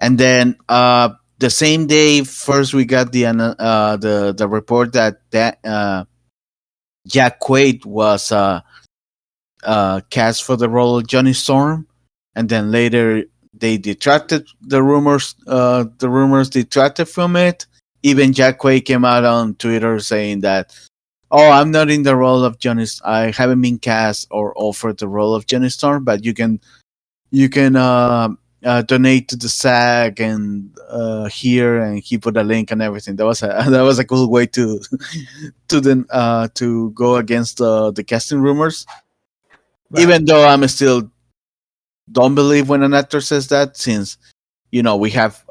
And then the same day, first we got the report that Jack Quaid was cast for the role of Johnny Storm, and then later they detracted the rumors. The rumors detracted from it. Even Jack Quaid came out on Twitter saying that, "Oh, I'm not in the role of Johnny. I haven't been cast or offered the role of Johnny Storm, but you can donate to the SAG and here." And he put a link and everything. That was a that was a cool way to to go against the casting rumors. Right. Even though I'm still don't believe when an actor says that, since we have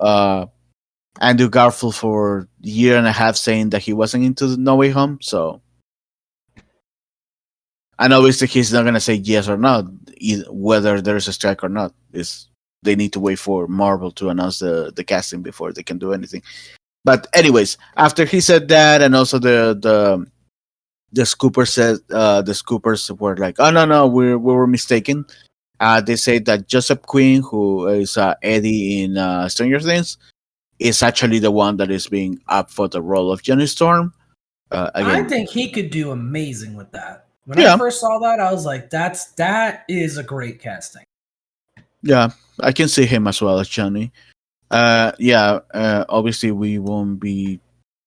Andrew Garfield for a year and a half saying that he wasn't into the No Way Home. So, and obviously he's not gonna say yes or not, whether there's a strike or not. Is They need to wait for Marvel to announce the casting before they can do anything. But anyways, after he said that, and also the Scoopers said the Scoopers were like, "Oh no, we were mistaken." They say that Joseph Quinn, who is Eddie in Stranger Things, is actually the one that is being up for the role of Johnny Storm. I Again, think he could do amazing with that. When I yeah, first saw that, I was like, that is a great casting. yeah, I can see him as well as Johnny. Obviously we won't be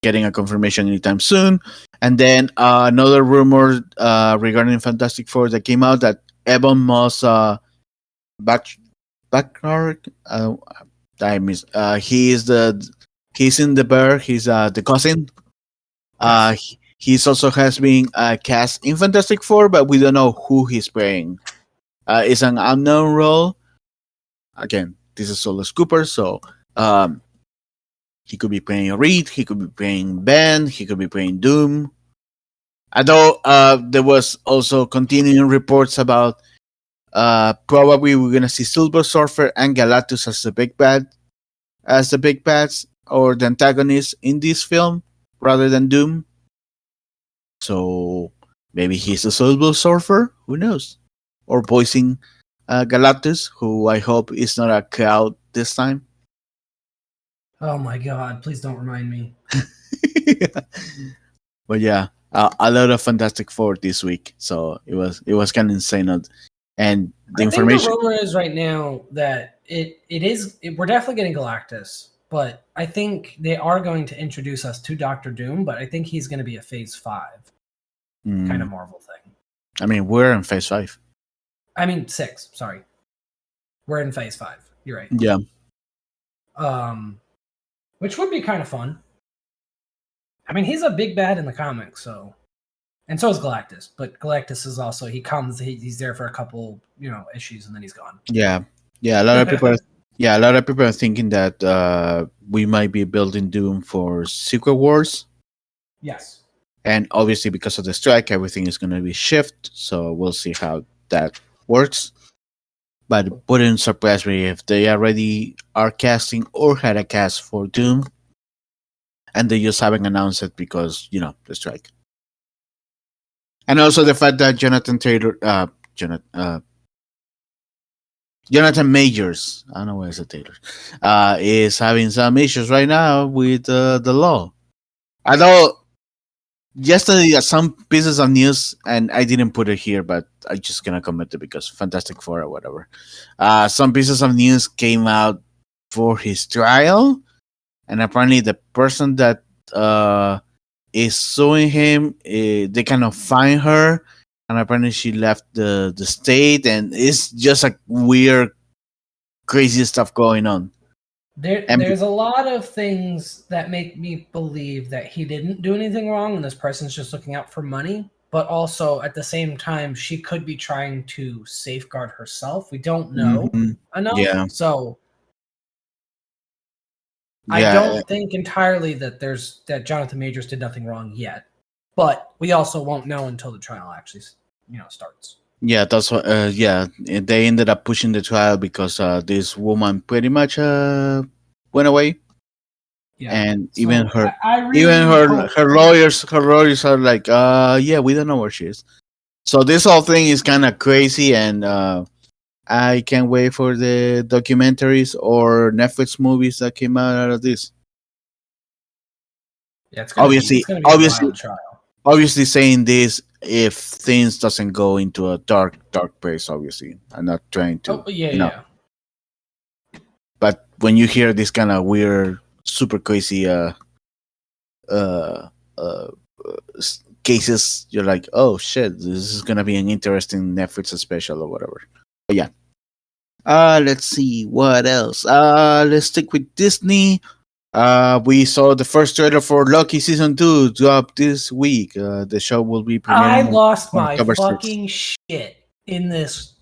getting a confirmation anytime soon. And then another rumor regarding Fantastic Four that came out that Evan Moss back Backyard. I miss. He's in the bear. He's the cousin. Yes. He's also has been cast in Fantastic Four, but we don't know who he's playing. It's an unknown role. Again, this is Solo Cooper, so um, he could be playing Reed. He could be playing Ben. He could be playing Doom. Although there was also continuing reports about probably we're gonna see Silver Surfer and Galactus as the big bads or the antagonists in this film rather than Doom. So maybe he's a Silver Surfer. Who knows? Or voicing Galactus, who I hope is not a cow this time. Oh my god! Please don't remind me. But yeah, a lot of Fantastic Four this week, so it was kind of insane. And the I think the information. rumor is right now that we're definitely getting Galactus, but I think they are going to introduce us to Doctor Doom. But I think he's going to be a Phase 5 kind of Marvel thing. I mean, we're in Phase 5. I mean 6. Sorry, we're in Phase 5. You're right. Yeah. Which would be kind of fun. I mean, he's a big bad in the comics, so. And so is Galactus, but Galactus is also he's there for a couple issues and then he's gone. Yeah, a lot of people. A lot of people are thinking that we might be building Doom for Secret Wars. Yes, and obviously because of the strike, everything is going to be shift. So we'll see how that works. But it wouldn't surprise me if they already are casting or had a cast for Doom, and they just haven't announced it because the strike. And also the fact that Jonathan Majors, I don't know why it's a Taylor, is having some issues right now with the law. Although yesterday, some pieces of news, and I didn't put it here, but I'm just gonna comment it because Fantastic Four or whatever. Some pieces of news came out for his trial, and apparently the person that is suing him, they kind of find her, and apparently she left the state, and it's just like weird, crazy stuff going on. There's a lot of things that make me believe that he didn't do anything wrong, and this person's just looking out for money. But also at the same time, she could be trying to safeguard herself. We don't know enough, Yeah. so. I don't think entirely that Jonathan Majors did nothing wrong yet, but we also won't know until the trial actually, starts. Yeah, that's what. They ended up pushing the trial because this woman pretty much went away. Yeah, and so even her lawyers are like, yeah, we don't know where she is. So this whole thing is kind of crazy, and I can't wait for the documentaries or Netflix movies that came out of this. Yeah, it's gonna be a wild trial. Obviously, saying this if things doesn't go into a dark place. Obviously, I'm not trying to. Yeah. But when you hear this kind of weird, super crazy cases, you're like, oh shit, this is gonna be an interesting Netflix special or whatever. But yeah. Let's see what else. Let's stick with Disney. We saw the first trailer for Loki season 2 drop this week. The show will be premiering. I lost my fucking shit in this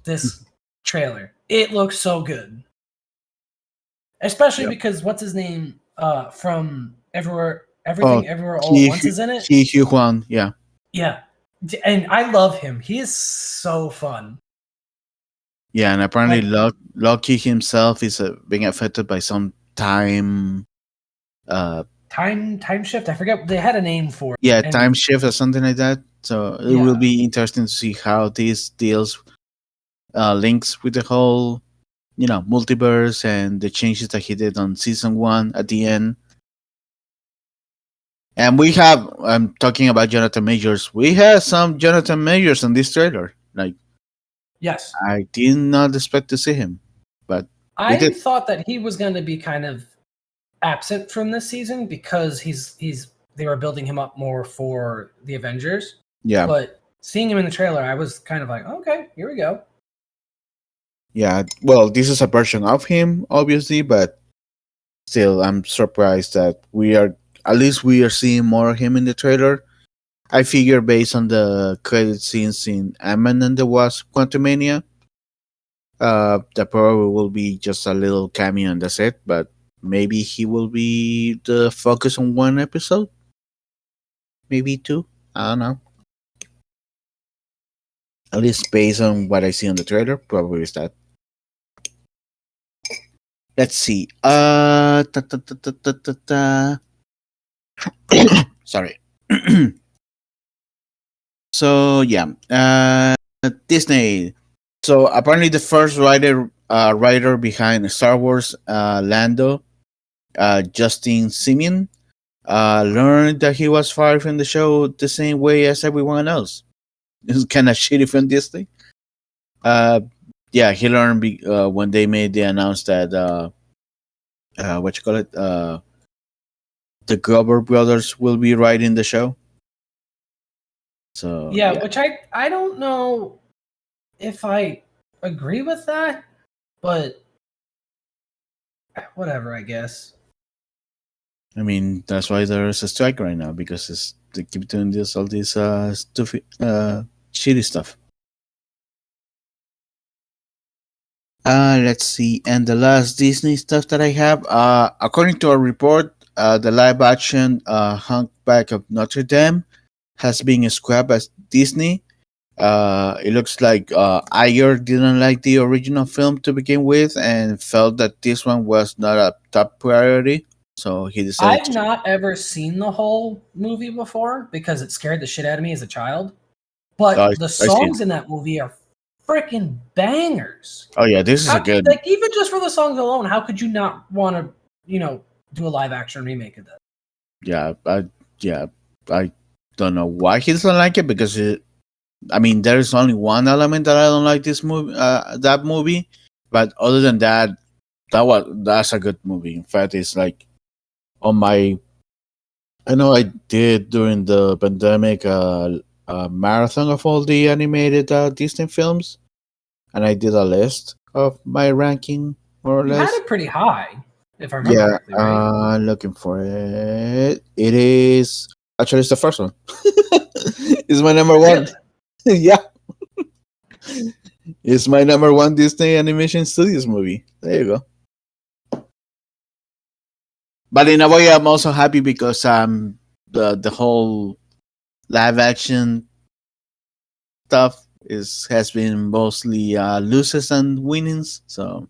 trailer. It looks so good, especially because what's his name from Everything Everywhere All at Once is in it. Hugh Huan, yeah, and I love him. He is so fun. Yeah, and apparently Loki himself is being affected by some time shift. I forget, they had a name for it. Yeah, time shift or something like that. So it will be interesting to see how this deals links with the whole multiverse and the changes that he did on season 1 at the end. And I'm talking about Jonathan Majors. We have some Jonathan Majors in this trailer. Like, yes, I did not expect to see him, but I thought that he was going to be kind of absent from this season because they were building him up more for the Avengers. Yeah. But seeing him in the trailer, I was kind of like, okay, here we go. Yeah. Well, this is a version of him, obviously, but still, I'm surprised that at least we are seeing more of him in the trailer. I figure based on the credit scenes in Ant-Man and the Wasp Quantumania, that probably will be just a little cameo and that's it, but maybe he will be the focus on one episode, maybe two. I don't know. At least based on what I see on the trailer, probably is that. Let's see. Sorry. So yeah, Disney. So apparently, the first writer behind Star Wars, Lando, Justin Simeon, learned that he was fired from the show the same way as everyone else. It's kind of shitty from Disney. Yeah, he learned when they made the announce that what you call it, the Glover brothers will be writing the show. So yeah, which I don't know if I agree with that, but whatever, I guess. I mean, that's why there's a strike right now because they keep doing all this stupid, shitty stuff. Let's see, and the last Disney stuff that I have, according to a report, the live action Hunchback of Notre Dame has been scrapped at Disney. It looks like Iger didn't like the original film to begin with and felt that this one was not a top priority. So he decided I've not ever seen the whole movie before because it scared the shit out of me as a child. But the songs in that movie are freaking bangers. Oh yeah, this is a good. Like even just for the songs alone, how could you not want to, do a live action remake of that? Yeah, I don't know why he doesn't like it because there is only one element that I don't like this movie, that movie, but other than that, that's a good movie. In fact, it's like on my. I know I did during the pandemic a marathon of all the animated Disney films, and I did a list of my ranking more or You less. had it pretty high, if I remember correctly, right? Looking for it. It is actually it's the first one. It's my number one. Yeah, it's my number one Disney Animation Studios movie. There you go. But in a way, I'm also happy because the whole live action stuff has been mostly losses and winnings. So,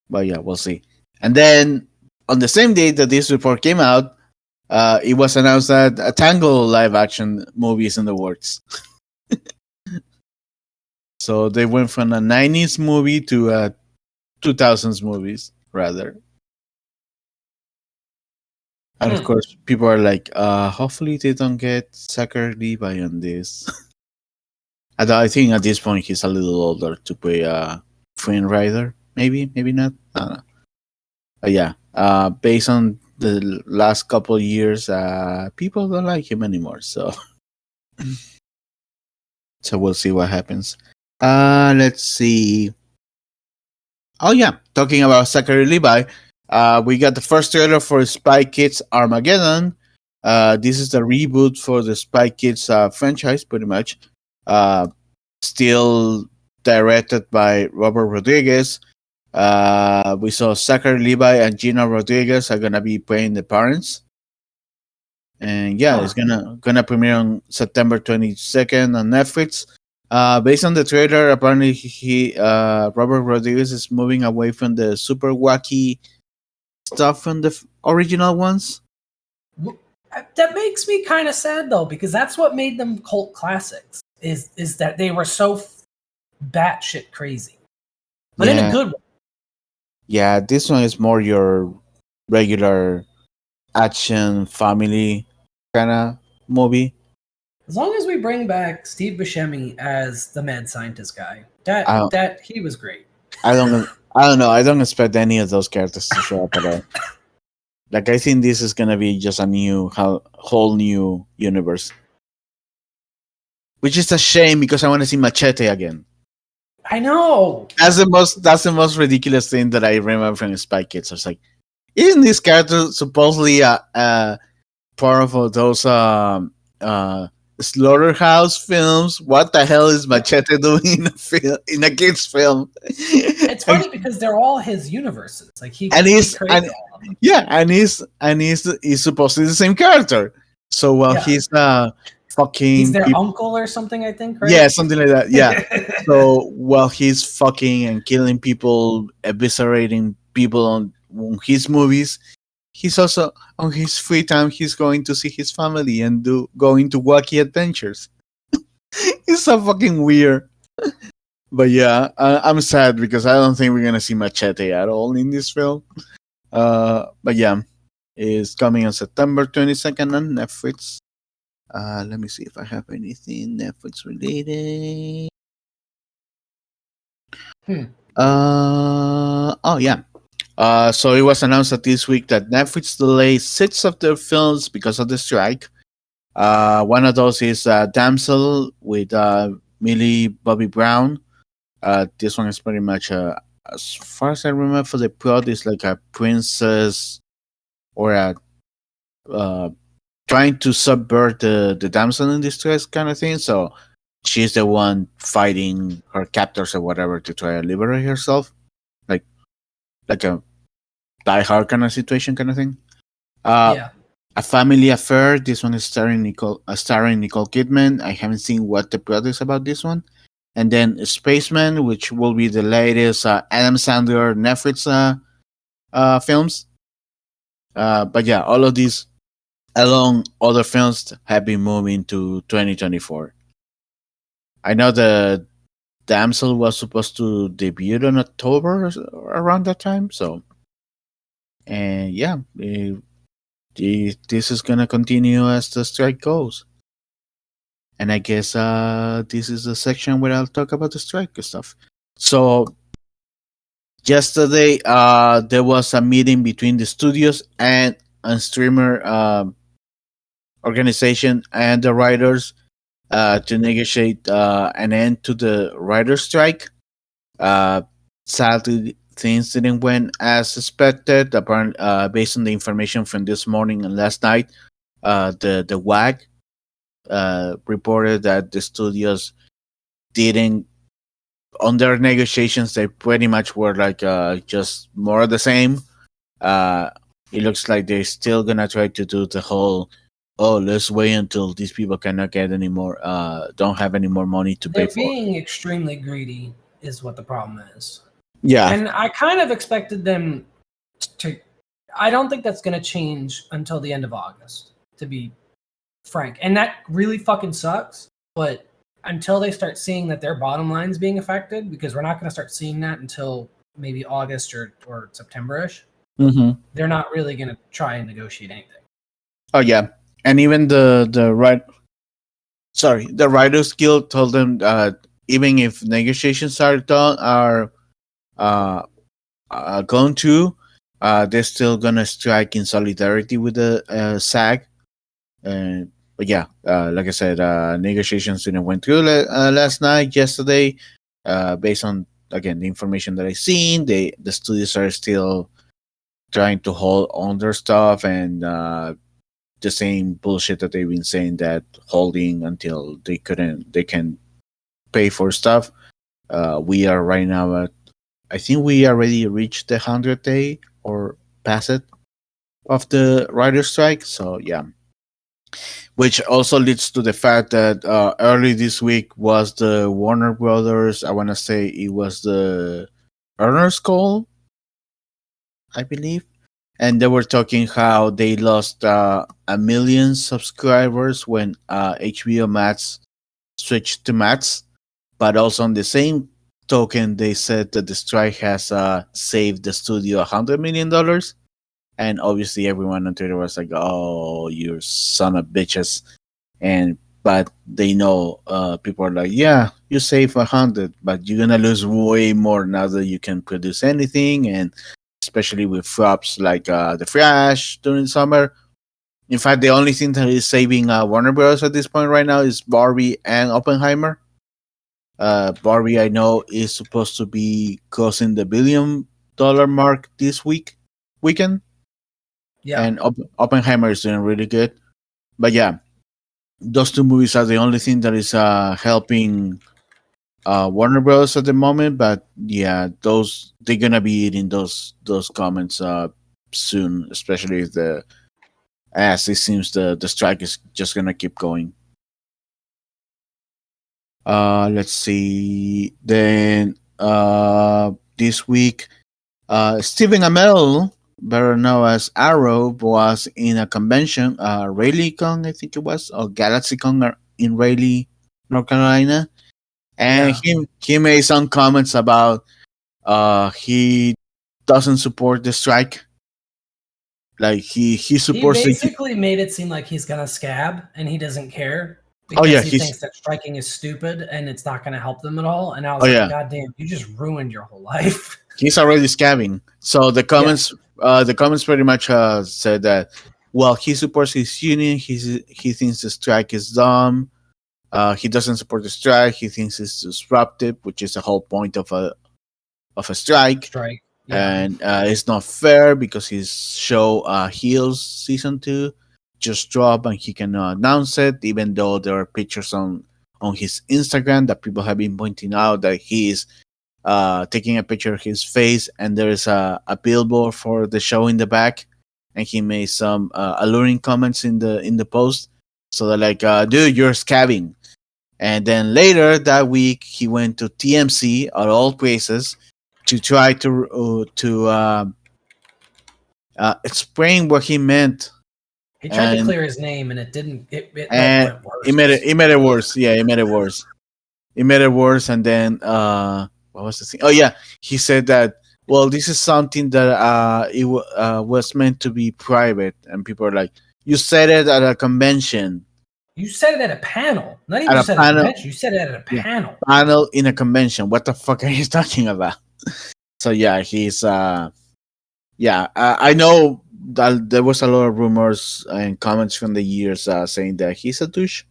but yeah, we'll see. And then on the same day that this report came out, it was announced that a Tangle live action movie is in the works. So they went from a 90s movie to a 2000s movies, rather. And of course, people are like, hopefully they don't get Zachary Levi on this. I think at this point he's a little older to play a Flynn Rider. Maybe not. I don't know. But yeah, based on the last couple of years, people don't like him anymore. So, so we'll see what happens. Let's see. Oh yeah, talking about Zachary Levi, we got the first trailer for Spy Kids Armageddon. This is the reboot for the Spy Kids franchise, pretty much. Still directed by Robert Rodriguez. We saw Zachary Levi and Gina Rodriguez are gonna be playing the parents, and yeah, it's gonna premiere on September 22nd on Netflix. Based on the trailer, apparently Robert Rodriguez is moving away from the super wacky stuff from the original ones. That makes me kind of sad though, because that's what made them cult classics. Is that they were so batshit crazy, but in a good way. Yeah, this one is more your regular action family kind of movie. As long as we bring back Steve Buscemi as the mad scientist guy, that he was great. I don't I don't know. I don't expect any of those characters to show up at all. Like I think this is gonna be just a whole new universe, which is a shame because I want to see Machete again. I know. That's the most ridiculous thing that I remember from Spy Kids. I was like, isn't this character supposedly part of those slaughterhouse films? What the hell is Machete doing in a kids film? It's funny because they're all his universes. Like he and he's created and all of them. yeah, and he's supposed to be the same character. So while Yeah. he's He's fucking their people, uncle or something, I think, right? yeah, something like that. Yeah. So while he's fucking and killing people, eviscerating people on his movies, he's also on his free time. He's going to see his family and going to wacky adventures. It's so fucking weird. But yeah, I'm sad because I don't think we're gonna see Machete at all in this film. But yeah, it's coming on September 22nd on Netflix. Let me see if I have anything Netflix related. Oh yeah. So it was announced that this week that Netflix delayed 6 of their films because of the strike. One of those is Damsel with Millie Bobby Brown. This one is pretty much, as far as I remember, for the plot, is like a princess or a uh, trying to subvert the damsel in distress kind of thing. So she's the one fighting her captors or whatever to try to liberate herself, like a Die Hard kind of situation, kind of thing. Yeah. A Family Affair. This one is starring Nicole Kidman. I haven't seen what the plot is about this one. And then Spaceman, which will be the latest Adam Sandler Netflix films. But yeah, all of these, along other films, have been moving to 2024. I know the Damsel was supposed to debut in October or around that time. So, and yeah, this is gonna continue as the strike goes. And I guess this is the section where I'll talk about the strike stuff. So yesterday, there was a meeting between the studios and a streamer organization and the writers to negotiate an end to the writer's strike. Uh, Sadly, things didn't went as expected. Apparently, based on the information from this morning and last night, the WAG reported that the studios didn't, on their negotiations, they pretty much were like just more of the same. Uh, it looks like they're still gonna try to do the whole, oh, let's wait until these people cannot get any more, don't have any more money to pay They're for. being extremely greedy is what the problem is. Yeah. And I kind of expected them to. I don't think that's going to change until the end of August, to be frank. And that really fucking sucks. But until they start seeing that their bottom line's being affected, because we're not going to start seeing that until maybe August or September-ish, Mm-hmm. they're not really going to try and negotiate anything. Oh yeah, and even the Writers Guild told them even if negotiations are done uh, going to, they're still gonna strike in solidarity with the SAG. But yeah, like I said, negotiations didn't went through last night, yesterday. Based on again the information that I seen, the studios are still trying to hold on their stuff and the same bullshit that they've been saying, that holding until they can pay for stuff. We are right now at, I think we already reached the 100 day or past it of the writer strike. So yeah, which also leads to the fact that early this week was the Warner Brothers. I want to say it was the earners call, I believe, and they were talking how they lost 1 million subscribers when HBO Max switched to Max, but also on the same token, they said that the strike has saved the studio $100 million, and obviously everyone on Twitter was like, "Oh, you son of bitches!" And but they know people are like, yeah, you save 100, but you're gonna lose way more now that you can produce anything, and especially with flops like the Flash during summer. In fact, the only thing that is saving Warner Bros. At this point right now is Barbie and Oppenheimer. Barbie, I know, is supposed to be crossing the $1 billion mark this weekend, Yeah. and Oppenheimer is doing really good. But yeah, those two movies are the only thing that is helping Warner Bros. At the moment. But yeah, those they're gonna be eating those comments soon, especially if the as it seems the strike is just gonna keep going. Let's see. Then this week, Stephen Amell, better known as Arrow, was in a convention, RayleighCon, I think it was, or GalaxyCon in Raleigh, North Carolina, and Yeah. he made some comments about he doesn't support the strike. Like he He supports the. basically made it seem like he's gonna scab and he doesn't care Oh because yeah, he he's. thinks that striking is stupid and it's not gonna help them at all. And I Oh was like, yeah, God damn, you just ruined your whole life. he's already scabbing. So Yeah. the comments pretty much said that, well, he supports his union. He thinks the strike is dumb. He doesn't support the strike. He thinks it's disruptive, which is the whole point of a strike. Strike. Yeah. And it's not fair because his show Heels season 2 just dropped and he cannot announce it, even though there are pictures on his Instagram that people have been pointing out that he is taking a picture of his face, and there is a billboard for the show in the back, and he made some alluring comments in the post. So they're like, "Dude, you're scabbing." And then later that week, he went to TMC at all places to try to explain what he meant, He tried to and clear his name and it didn't it like and went worse. it made it worse. Yeah, it made it worse. It made it worse, and then what was the thing? Oh yeah, he said that, well, this is something that was meant to be private, and people are like, you said it at a convention, You said it at a panel. Not even at a just at a panel, convention. You said it at a yeah, panel. panel in a convention. What the fuck are you talking about? So yeah, he's yeah, I know that there was a lot of rumors and comments from the years saying that he's a douche,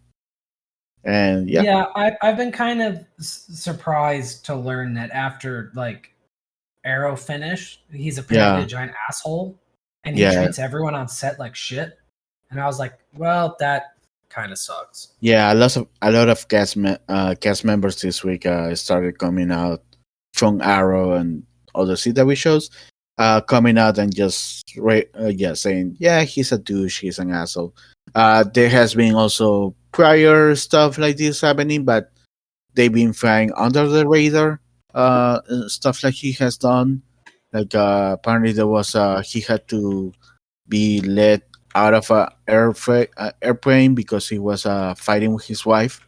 and yeah, Yeah, I've been kind of surprised to learn that after like Arrow finish, he's apparently yeah, a giant asshole and he yeah, treats everyone on set like shit. And I was like, well, that kind of sucks. yeah. A lot of cast members this week started coming out from Arrow and other CW shows, coming out and just yeah, saying, yeah, he's a douche, he's an asshole. There has been also prior stuff like this happening, but they've been flying under the radar. Stuff like he has done. Like apparently there was he had to be let out of a airplane because he was fighting with his wife.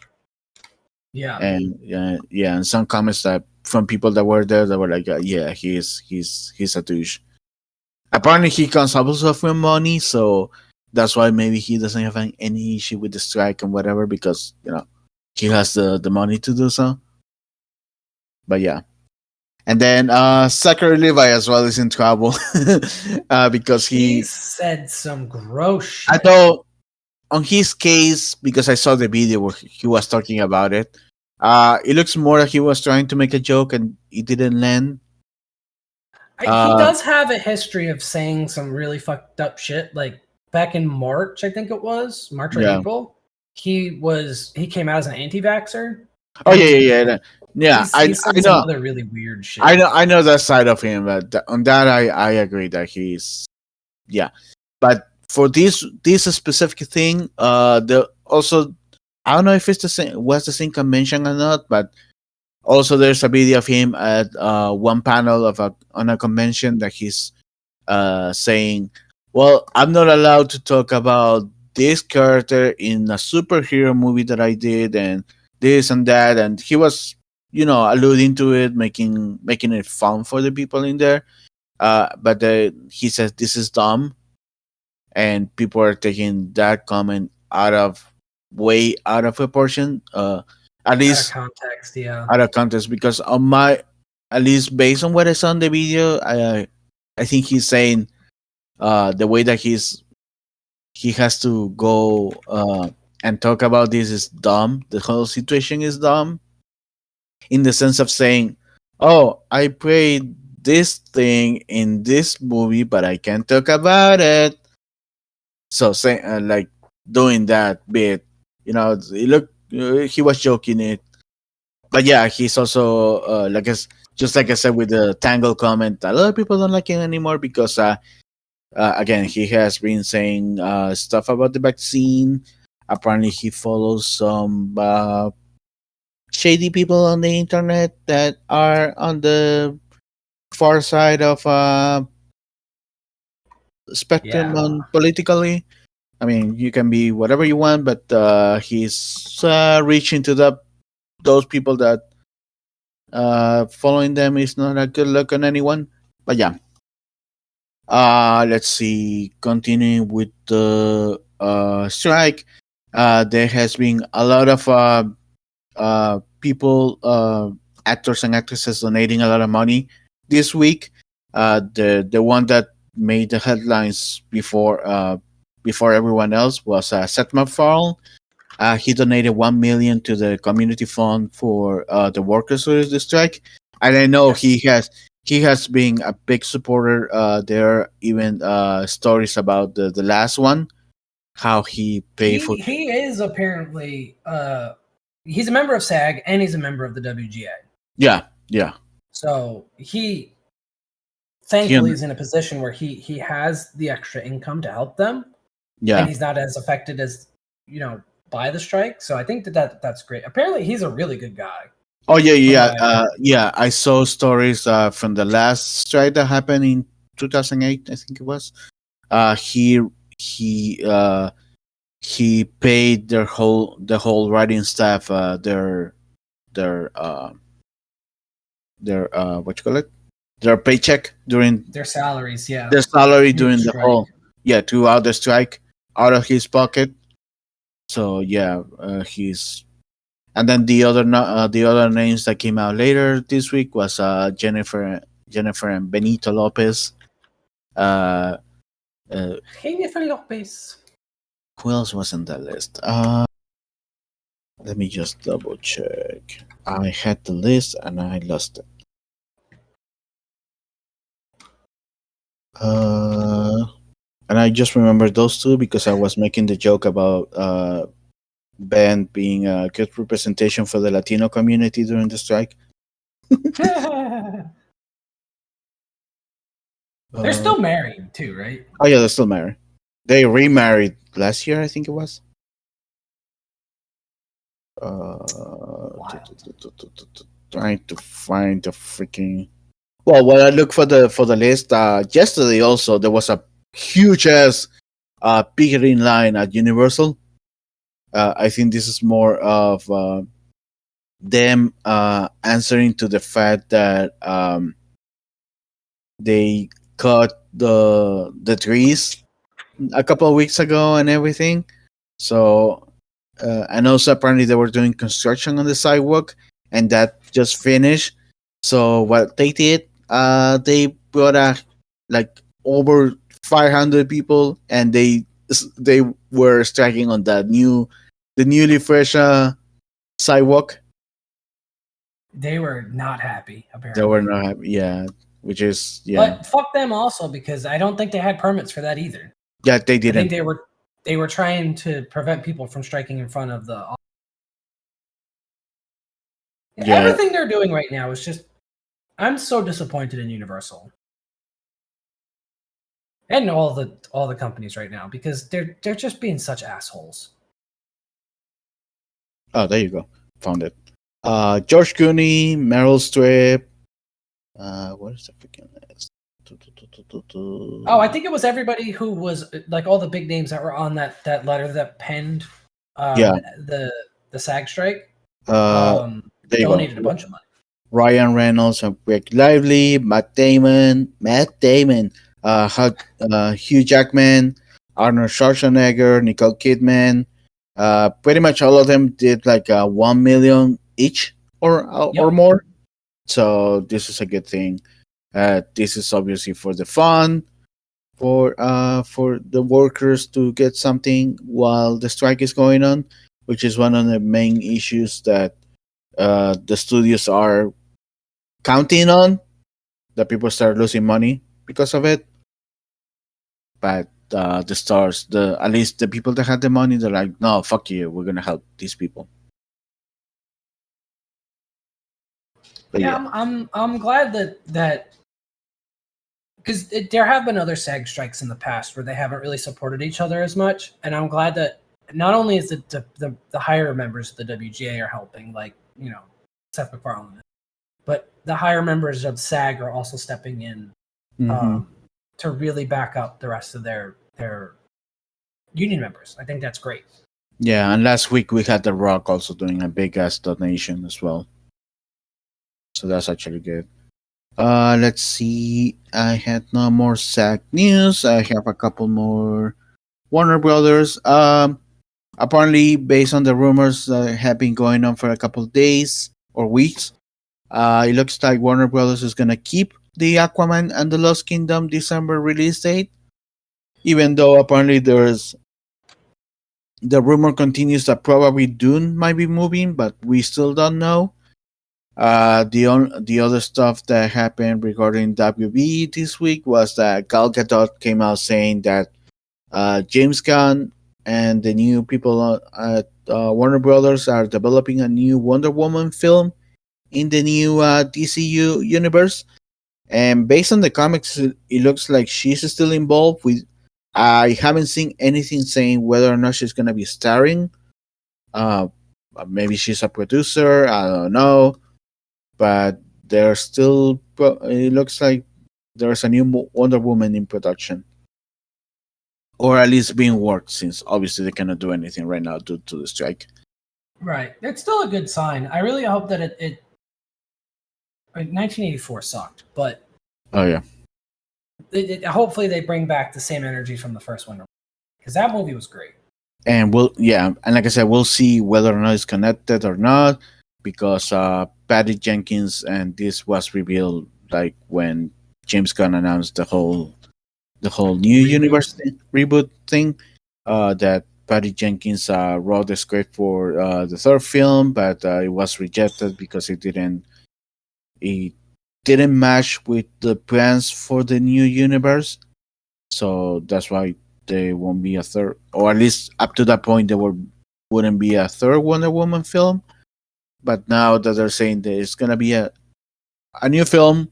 Yeah. And yeah, and some comments that from people that were there that were like, yeah, he's a douche. Apparently he comes also from money, so that's why maybe he doesn't have any issue with the strike and whatever, because he has the money to do so. But yeah. And then Zachary Levi as well is in trouble because He he, said some gross I shit. know on his case, because I saw the video where he was talking about it, it looks more like he was trying to make a joke and it didn't land. He Uh, does have a history of saying some really fucked up shit. Like back in March, I think it was March or yeah. April. He came out as an anti-vaxxer, Oh and yeah. Yeah, he I said some know. other really weird shit. I know that side of him, but on that I agree that he's, yeah. But for this specific thing, the also, I don't know if it's the same, was the same convention or not, but also there's a video of him at one panel on a convention that he's saying, well, I'm not allowed to talk about this character in a superhero movie that I did, and this and that, and he was, alluding to it, making it fun for the people in there. But he says this is dumb, and people are taking that comment out of way out of proportion. At Out of least context, yeah. out of context, because on my, at least based on what I saw in the video, I think he's saying the way that he has to go and talk about this is dumb. The whole situation is dumb in the sense of saying, "Oh, I played this thing in this movie, but I can't talk about it." So say like doing that bit, it look he was joking it, but yeah, he's also just like I said with the Tangle comment. A lot of people don't like him anymore because again, he has been saying stuff about the vaccine. Apparently, he follows some shady people on the internet that are on the far side of spectrum Yeah. on politically. I mean, you can be whatever you want, but he's reaching to those people that following them is not a good look on anyone. But yeah, let's see. Continuing with the strike, there has been a lot of people, actors and actresses, donating a lot of money this week. The one that made the headlines before everyone else was Seth MacFarlane. He donated 1 million to the community fund for the workers of the strike, and I know Yes. he has been a big supporter. There are even stories about the last one, how he paid for. He is apparently he's a member of SAG and he's a member of the WGA. Yeah, yeah, So he he, thankfully is in a position where he has the extra income to help them, and yeah. he's not as affected as by the strike. So I think that's great. Apparently, he's a really good guy. Oh yeah, From yeah, what I've heard. yeah. I saw stories from the last strike that happened in 2008. I think it was. He he uh, he paid the whole writing staff their what you call it, their paycheck during Their salaries, yeah, their salary through the during the strike. whole, yeah, throughout the strike, out of his pocket. So yeah, he's, and then the other names that came out later this week was Jennifer and Benito Lopez. Uh, uh, Jennifer Lopez. who else was in that list? Let me just double check. I had the list and I lost it. And I just remember those two because I was making the joke about Ben being a good representation for the Latino community during the strike. They're Uh, still married too, right? oh yeah, they're still married. They remarried last year, I think it was. Wild. Trying to find the freaking. Well, when I look for the list, yesterday also there was a huge ass picketing line at Universal. I think this is more of them answering to the fact that they cut the trees a couple of weeks ago and everything. So and also apparently they were doing construction on the sidewalk, and that just finished. So what they did, they brought like over 500 people, and they were striking on the newly fresh sidewalk. They were not happy, They were apparently. not happy, yeah, which is, yeah, But fuck them also because I don't think they had permits for that either. yeah, they I think didn't, they were trying to prevent people from striking in front of the. yeah. Everything they're doing right now is just. I'm so disappointed in Universal and all the companies right now because they're just being such assholes. Oh, there you go, found it. George Clooney, Meryl Streep. What is the freaking list? Oh, I think it was everybody who was like all the big names that were on that letter that penned Yeah. the SAG strike. Uh, there you go. Donated a bunch of money. Ryan Reynolds and Blake Lively, Matt Damon, Hugh Jackman, Arnold Schwarzenegger, Nicole Kidman, Pretty much all of them did like 1 million each or Yep. more. So this is a good thing. This is obviously for the fun, for the workers to get something while the strike is going on, which is one of the main issues that the studios are counting on. That people start losing money because of it. But the stars, the at least the people that had the money, they're like, no, fuck you, we're gonna help these people. But Yeah, yeah, I'm glad that because there have been other SAG strikes in the past where they haven't really supported each other as much, and I'm glad that not only is the higher members of the WGA are helping, like Seth MacFarlane, but the higher members of SAG are also stepping in hmm to really back up the rest of their union members. I think that's great. yeah. And last week we had The Rock also doing a big ass donation as well, so that's actually good. Let's see. I had no more SAG news. I have a couple more Warner Brothers. Apparently, based on the rumors that have been going on for a couple of days or weeks, it looks like Warner Brothers is gonna keep the Aquaman and the Lost Kingdom December release date, even though apparently there's the rumor continues that probably Dune might be moving, but we still don't know. The other stuff that happened regarding WB this week was that Gal Gadot came out saying that James Gunn and the new people at Warner Brothers are developing a new Wonder Woman film in the new DCU universe. And based on the comics, it looks like she's still involved. With I haven't seen anything saying whether or not she's gonna be starring. Uh, Maybe she's a producer. I don't know, but there's still. It looks like there's a new Wonder Woman in production, or at least being worked. Since obviously they cannot do anything right now due to the strike. Right. It's still a good sign. I really hope that it 1984 sucked, but Oh yeah. hopefully they bring back the same energy from the first one because that movie was great. And and like I said, we'll see whether or not it's connected or not, because Patty Jenkins, and this was revealed like when James Gunn announced the whole new Reboot. universe reboot thing. That Patty Jenkins wrote the script for the third film, but it was rejected because it didn't match with the plans for the new universe. So that's why there won't be a third, or at least up to that point, wouldn't be a third Wonder Woman film. But now that they're saying that it's gonna be a new film,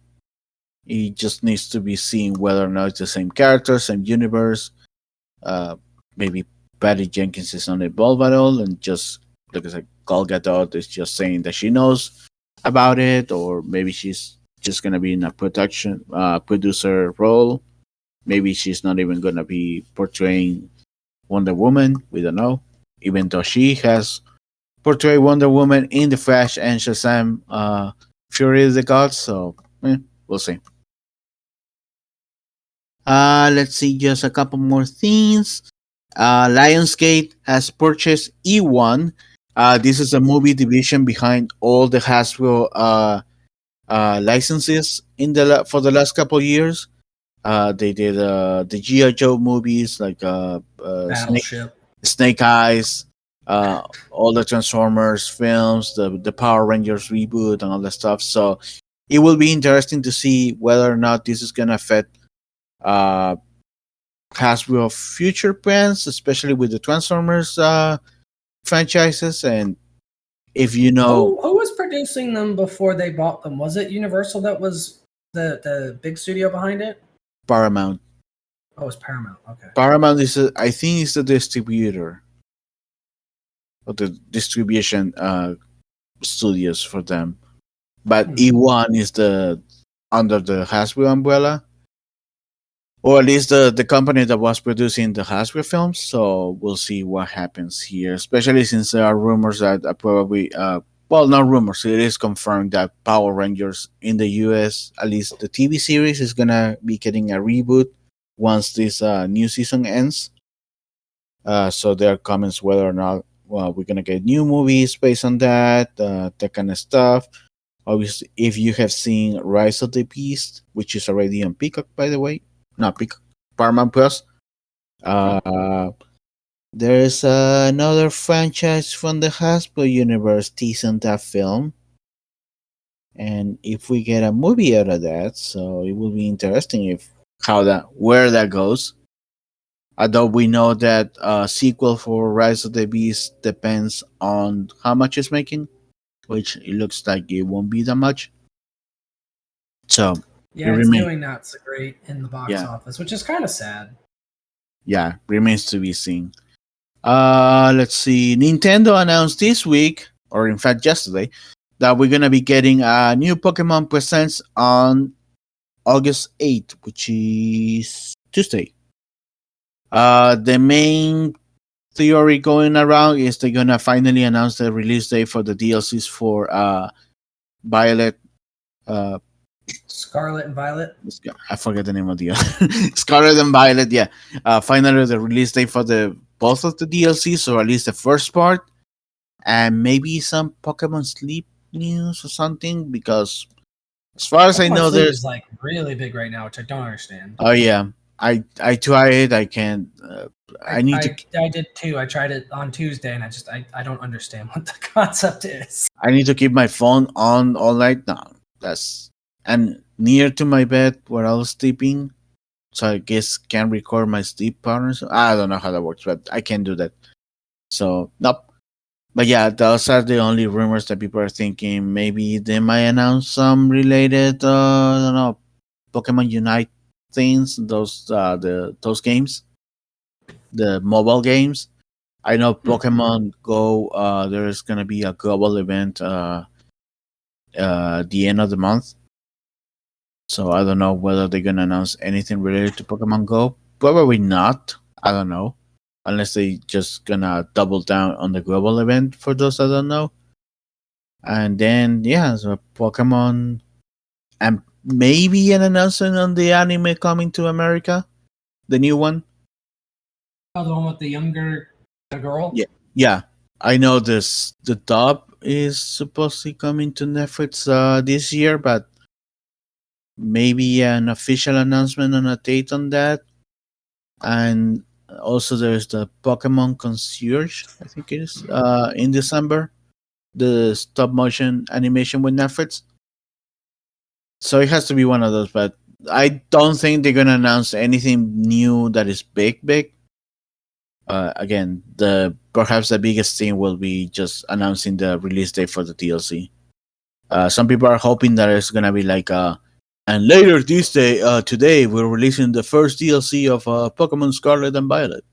it just needs to be seen whether or not it's the same character, same universe. Uh, Maybe Patty Jenkins is not involved at all, and just like I said, Gal Gadot is just saying that she knows about it, or maybe she's just gonna be in a producer role. Maybe she's not even gonna be portraying Wonder Woman. We don't know. Even though she has portrayed Wonder Woman in The Flash and Shazam, Fury of the Gods. So we'll see. Let's see, just a couple more things. Lionsgate has purchased E1. This is a movie division behind all the Hasbro licenses for the last couple years. They did the GI Joe movies like Battleship. Snake Eyes, all the Transformers films, the Power Rangers reboot, and all that stuff. So it will be interesting to see whether or not this is gonna affect uh, Hasbro future plans, especially with the Transformers franchises. And if you know Who was producing them before they bought them? Was it Universal that was the big studio behind it? Paramount, Oh, it was Paramount. Okay. Paramount is I think is the distributor or the distribution studios for them. But Hmm. E1 is the under the Hasbro umbrella, or at least the company that was producing the Hasbro films. So we'll see what happens here, especially since there are rumors that probably, well, not rumors, it is confirmed that Power Rangers in the US, at least the TV series, is gonna be getting a reboot once this new season ends. So there are comments whether or not well, we're gonna get new movies based on that kind of stuff. Obviously, if you have seen Rise of the Beast, which is already on Peacock, by the way, not Peacock, Paramount Plus. There's another franchise from the Hasbro universe teasing that film, and if we get a movie out of that, so it will be interesting if how that where that goes. Although we know that sequel for Rise of the Beast depends on how much it's making, which it looks like it won't be that much. So it Yeah, it's remains, doing not so great in the box yeah, office, which is kind of sad. yeah, remains to be seen. Let's see. Nintendo announced this week, or in fact yesterday, that we're gonna be getting a new Pokemon Presents on August 8th, which is Tuesday. The main theory going around is they're gonna finally announce the release date for the DLCs for Violet. Uh, Scarlet and Violet. I forget the name of the Scarlet and Violet. Yeah, finally the release date for the both of the DLCs, or at least the first part, and maybe some Pokemon Sleep news or something. Because as far as I Pokemon know, Sleep there's is like really big right now, which I don't understand. oh yeah, I try it. I can't. I need to I did too. I tried it on Tuesday, and I don't understand what the concept is. I need to keep my phone on all night now. That's and near to my bed where I was sleeping, so I guess can record my sleep patterns. I don't know how that works, but I can do that. So nope. But yeah, those are the only rumors that people are thinking. Maybe they might announce some related, I don't know, Pokemon Unite things. Those games, the mobile games. I know Pokemon Go. There's gonna be a global event. The end of the month. So I don't know whether they're gonna announce anything related to Pokemon Go. Probably not. I don't know, unless they just gonna double down on the global event for those that don't know. And then yeah, so Pokemon and maybe an announcement on the anime coming to America, the new one. Oh, the one with the younger girl. Yeah, yeah. I know this. The dub is supposedly coming to Netflix this year, but maybe an official announcement on a date on that. And also there's the Pokemon Concierge, I think it is, in December, the stop motion animation with Netflix. So it has to be one of those, but I don't think they're gonna announce anything new that is big. Again, the perhaps the biggest thing will be just announcing the release date for the DLC. Some people are hoping that it's gonna be like and later this day, today we're releasing the first DLC of Pokemon Scarlet and Violet.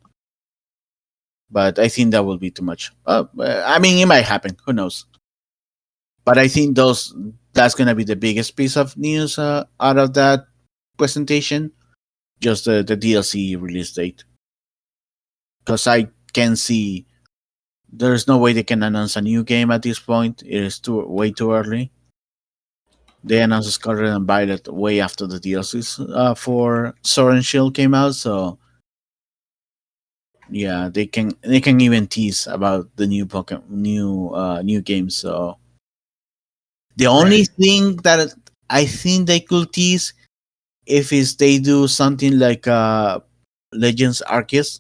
But I think that will be too much. I mean, it might happen. Who knows? But I think that's gonna be the biggest piece of news out of that presentation. Just the DLC release date, because I can see there's no way they can announce a new game at this point. It is way too early. They announced Scarlet and Violet way after the DLCs for Sword and Shield came out, so yeah, they can even tease about the new Pokemon new games. So the only Right. thing that I think they could tease if is they do something like Legends Arceus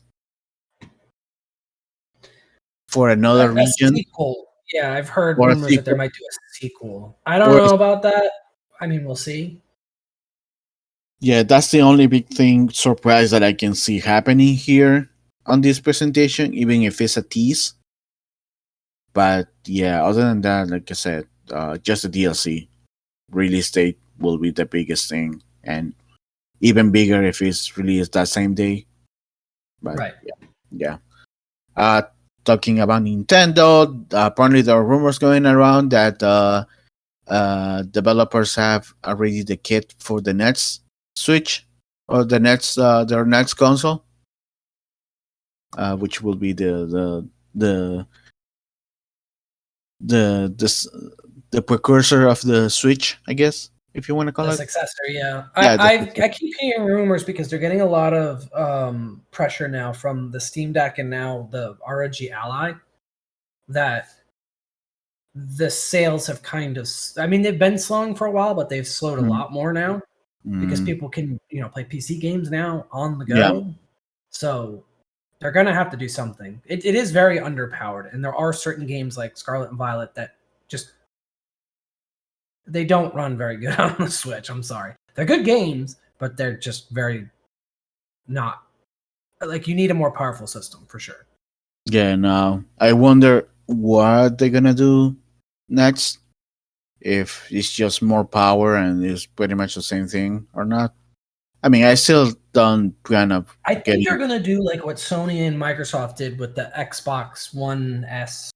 for another A region sequel. Yeah, I've heard or a rumors that there sequel might do a sequel. I don't or know about that. I mean, we'll see. yeah, that's the only big thing surprise that I can see happening here on this presentation, even if it's a tease. But yeah, other than that, like I said, just the DLC release date will be the biggest thing, and even bigger if it's released that same day. But Right. yeah. Uh, Talking about Nintendo, apparently there are rumors going around that developers have already the kit for the next Switch or the next their next console, which will be the the s- the precursor of the Switch, I guess, if you want to call The it. successor, yeah. Yeah, I keep hearing rumors because they're getting a lot of pressure now from the Steam Deck and now the ROG Ally. that the sales have kind of, I mean, they've been slowing for a while, but they've slowed a Mm, lot more now because mm, people can, play PC games now on the yeah, go. So they're going to have to do something. It is very underpowered. And there are certain games like Scarlet and Violet that just, they don't run very good on the Switch. I'm sorry. They're good games, but they're just very not, like, you need a more powerful system for sure. yeah. Now I wonder what they're gonna do next. If it's just more power and it's pretty much the same thing or not. I mean, I still don't kind of I get think they're it. gonna do like what Sony and Microsoft did with the Xbox One S,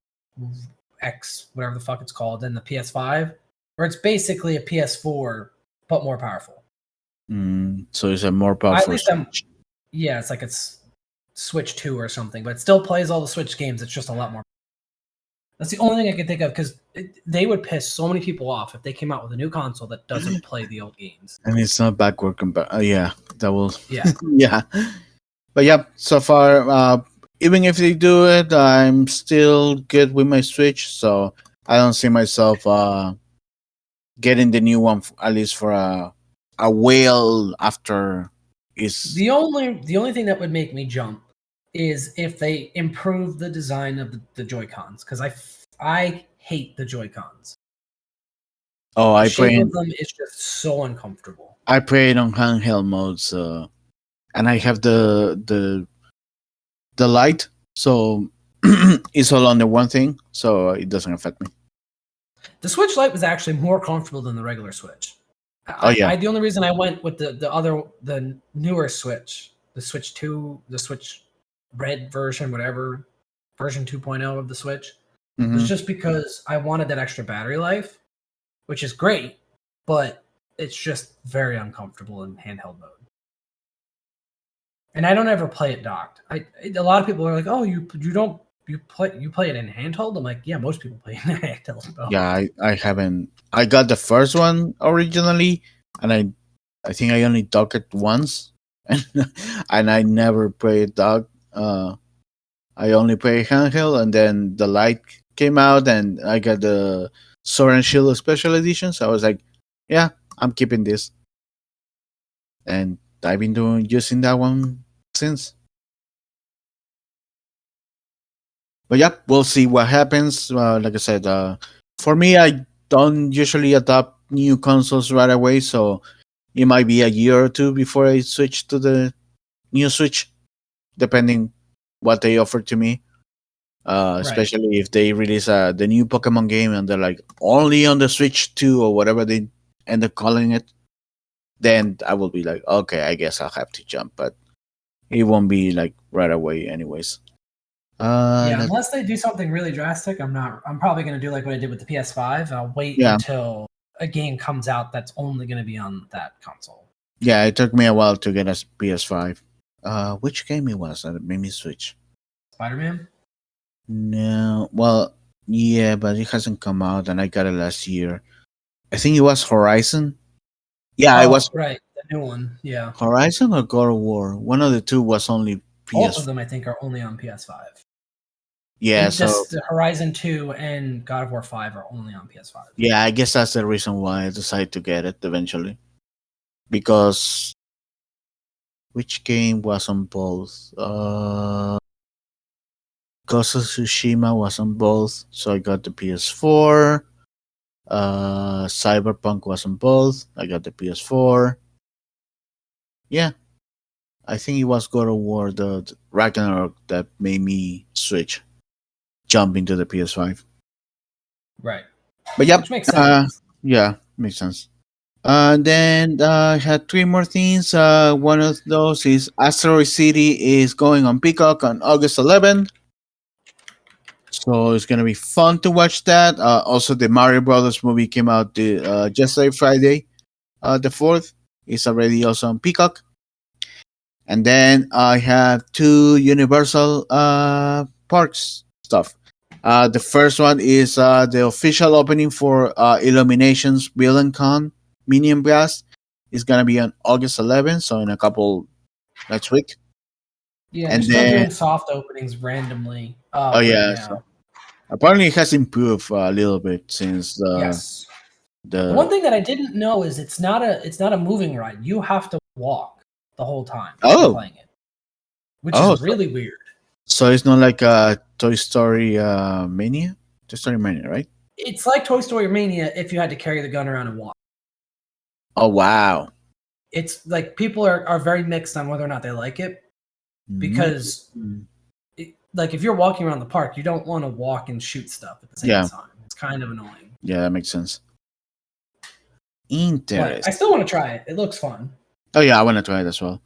X, whatever the fuck it's called, and the PS5, where it's basically a PS4 but more powerful. So it's a more At powerful least Switch. yeah, it's like it's Switch 2 or something, but it still plays all the Switch games. It's just a lot more. That's the only thing I can think of because they would piss so many people off if they came out with a new console that doesn't play the old games. And it's not backward compatible. Yeah, that will. Yeah. Yeah, but yeah, so far, even if they do it, I'm still good with my Switch. So I don't see myself getting the new one at least for a while after is. The only thing that would make me jump is if they improve the design of the Joy Cons because I hate the Joy Cons. Oh, The shape of them is just so uncomfortable. I play it on handheld mode, so and I have the light, so it's all under one thing, so it doesn't affect me. The Switch Lite was actually more comfortable than the regular Switch. Oh yeah, The only reason I went with the newer Switch, the Switch 2, the Switch Red version, whatever version 2.0 of the Switch, was hmm just because I wanted that extra battery life, which is great, but it's just very uncomfortable in handheld mode. And I don't ever play it docked. A lot of people are like, "Oh, you don't you play it in handheld?" I'm like, "Yeah, most people play it in handheld mode." yeah. I haven't. I got the first one originally, and I think I only docked it once, and I never played dock. I only play handheld, and then the light came out, and I got the Sword and Shield Special Edition. So I was like, yeah, I'm keeping this, and I've been doing using that one since. But yeah, we'll see what happens. Like I said, for me, I don't usually adopt new consoles right away, so it might be a year or two before I switch to the new Switch, depending what they offer to me. Right. Especially if they release the new Pokemon game and they're like only on the Switch 2 or whatever they end up calling it, then I will be like, okay, I guess I'll have to jump, but it won't be like right away, anyways. Yeah, Let's, unless they do something really drastic, I'm not. I'm probably going to do like what I did with the PS5. I'll wait yeah, until a game comes out that's only going to be on that console. yeah, it took me a while to get a PS5. Which game it was that made me switch? Spider-Man. No, well, yeah, but it hasn't come out, and I got it last year. I think it was Horizon. Yeah, it was Oh, right, the new one. Yeah, Horizon or God of War. One of the two was only both of PS. them I think are only on PS5. Yeah, so The Horizon 2 and God of War 5 are only on PS5. yeah, I guess that's the reason why I decided to get it eventually. Because which game was on both? Ghost of Tsushima was on both, so I got the PS4. Cyberpunk was on both. I got the PS4. Yeah, I think it was God of War, the Ragnarok, that made me switch, jump into the PS5. Right, But yep, which makes sense. yeah, makes sense. Then I had three more things. One of those is Asteroid City is going on Peacock on August 11th. So it's gonna be fun to watch that. Also, the Mario Brothers movie came out yesterday, Friday, the 4th. It's already also on Peacock. And then I have two Universal parks stuff. The first one is the official opening for Illumination's Villain Con Minion Blast. It's gonna be on August 11th, so in a couple next week. Yeah, they're And still then doing soft openings randomly oh right yeah, so now. Apparently, it has improved a little bit since Yes. The one the. thing that I didn't know is it's not a moving ride. You have to walk the whole time you're Oh, playing it, which is oh, really weird. so it's not like a Toy Story Mania? Toy Story Mania, right? It's like Toy Story Mania if you had to carry the gun around and walk. Oh, wow. It's like people are very mixed on whether or not they like it because Mm. like if you're walking around the park, you don't want to walk and shoot stuff at the same Yeah, time. It's kind of annoying. yeah, that makes sense. But I Interesting. still want to try it. It looks fun. Oh, yeah, I want to try it as well.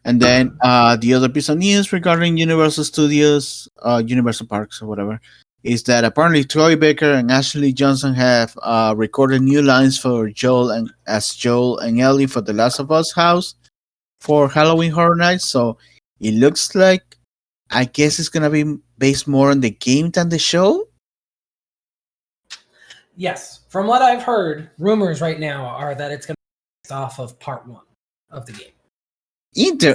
And then the other piece of news regarding Universal Studios, Universal Parks or whatever, is that apparently Troy Baker and Ashley Johnson have recorded new lines for Joel and Ellie for The Last of Us house for Halloween Horror Nights. So it looks like, I guess it's gonna be based more on the game than the show. Yes, from what I've heard, rumors right now are that it's going to be based off of part 1 of the game.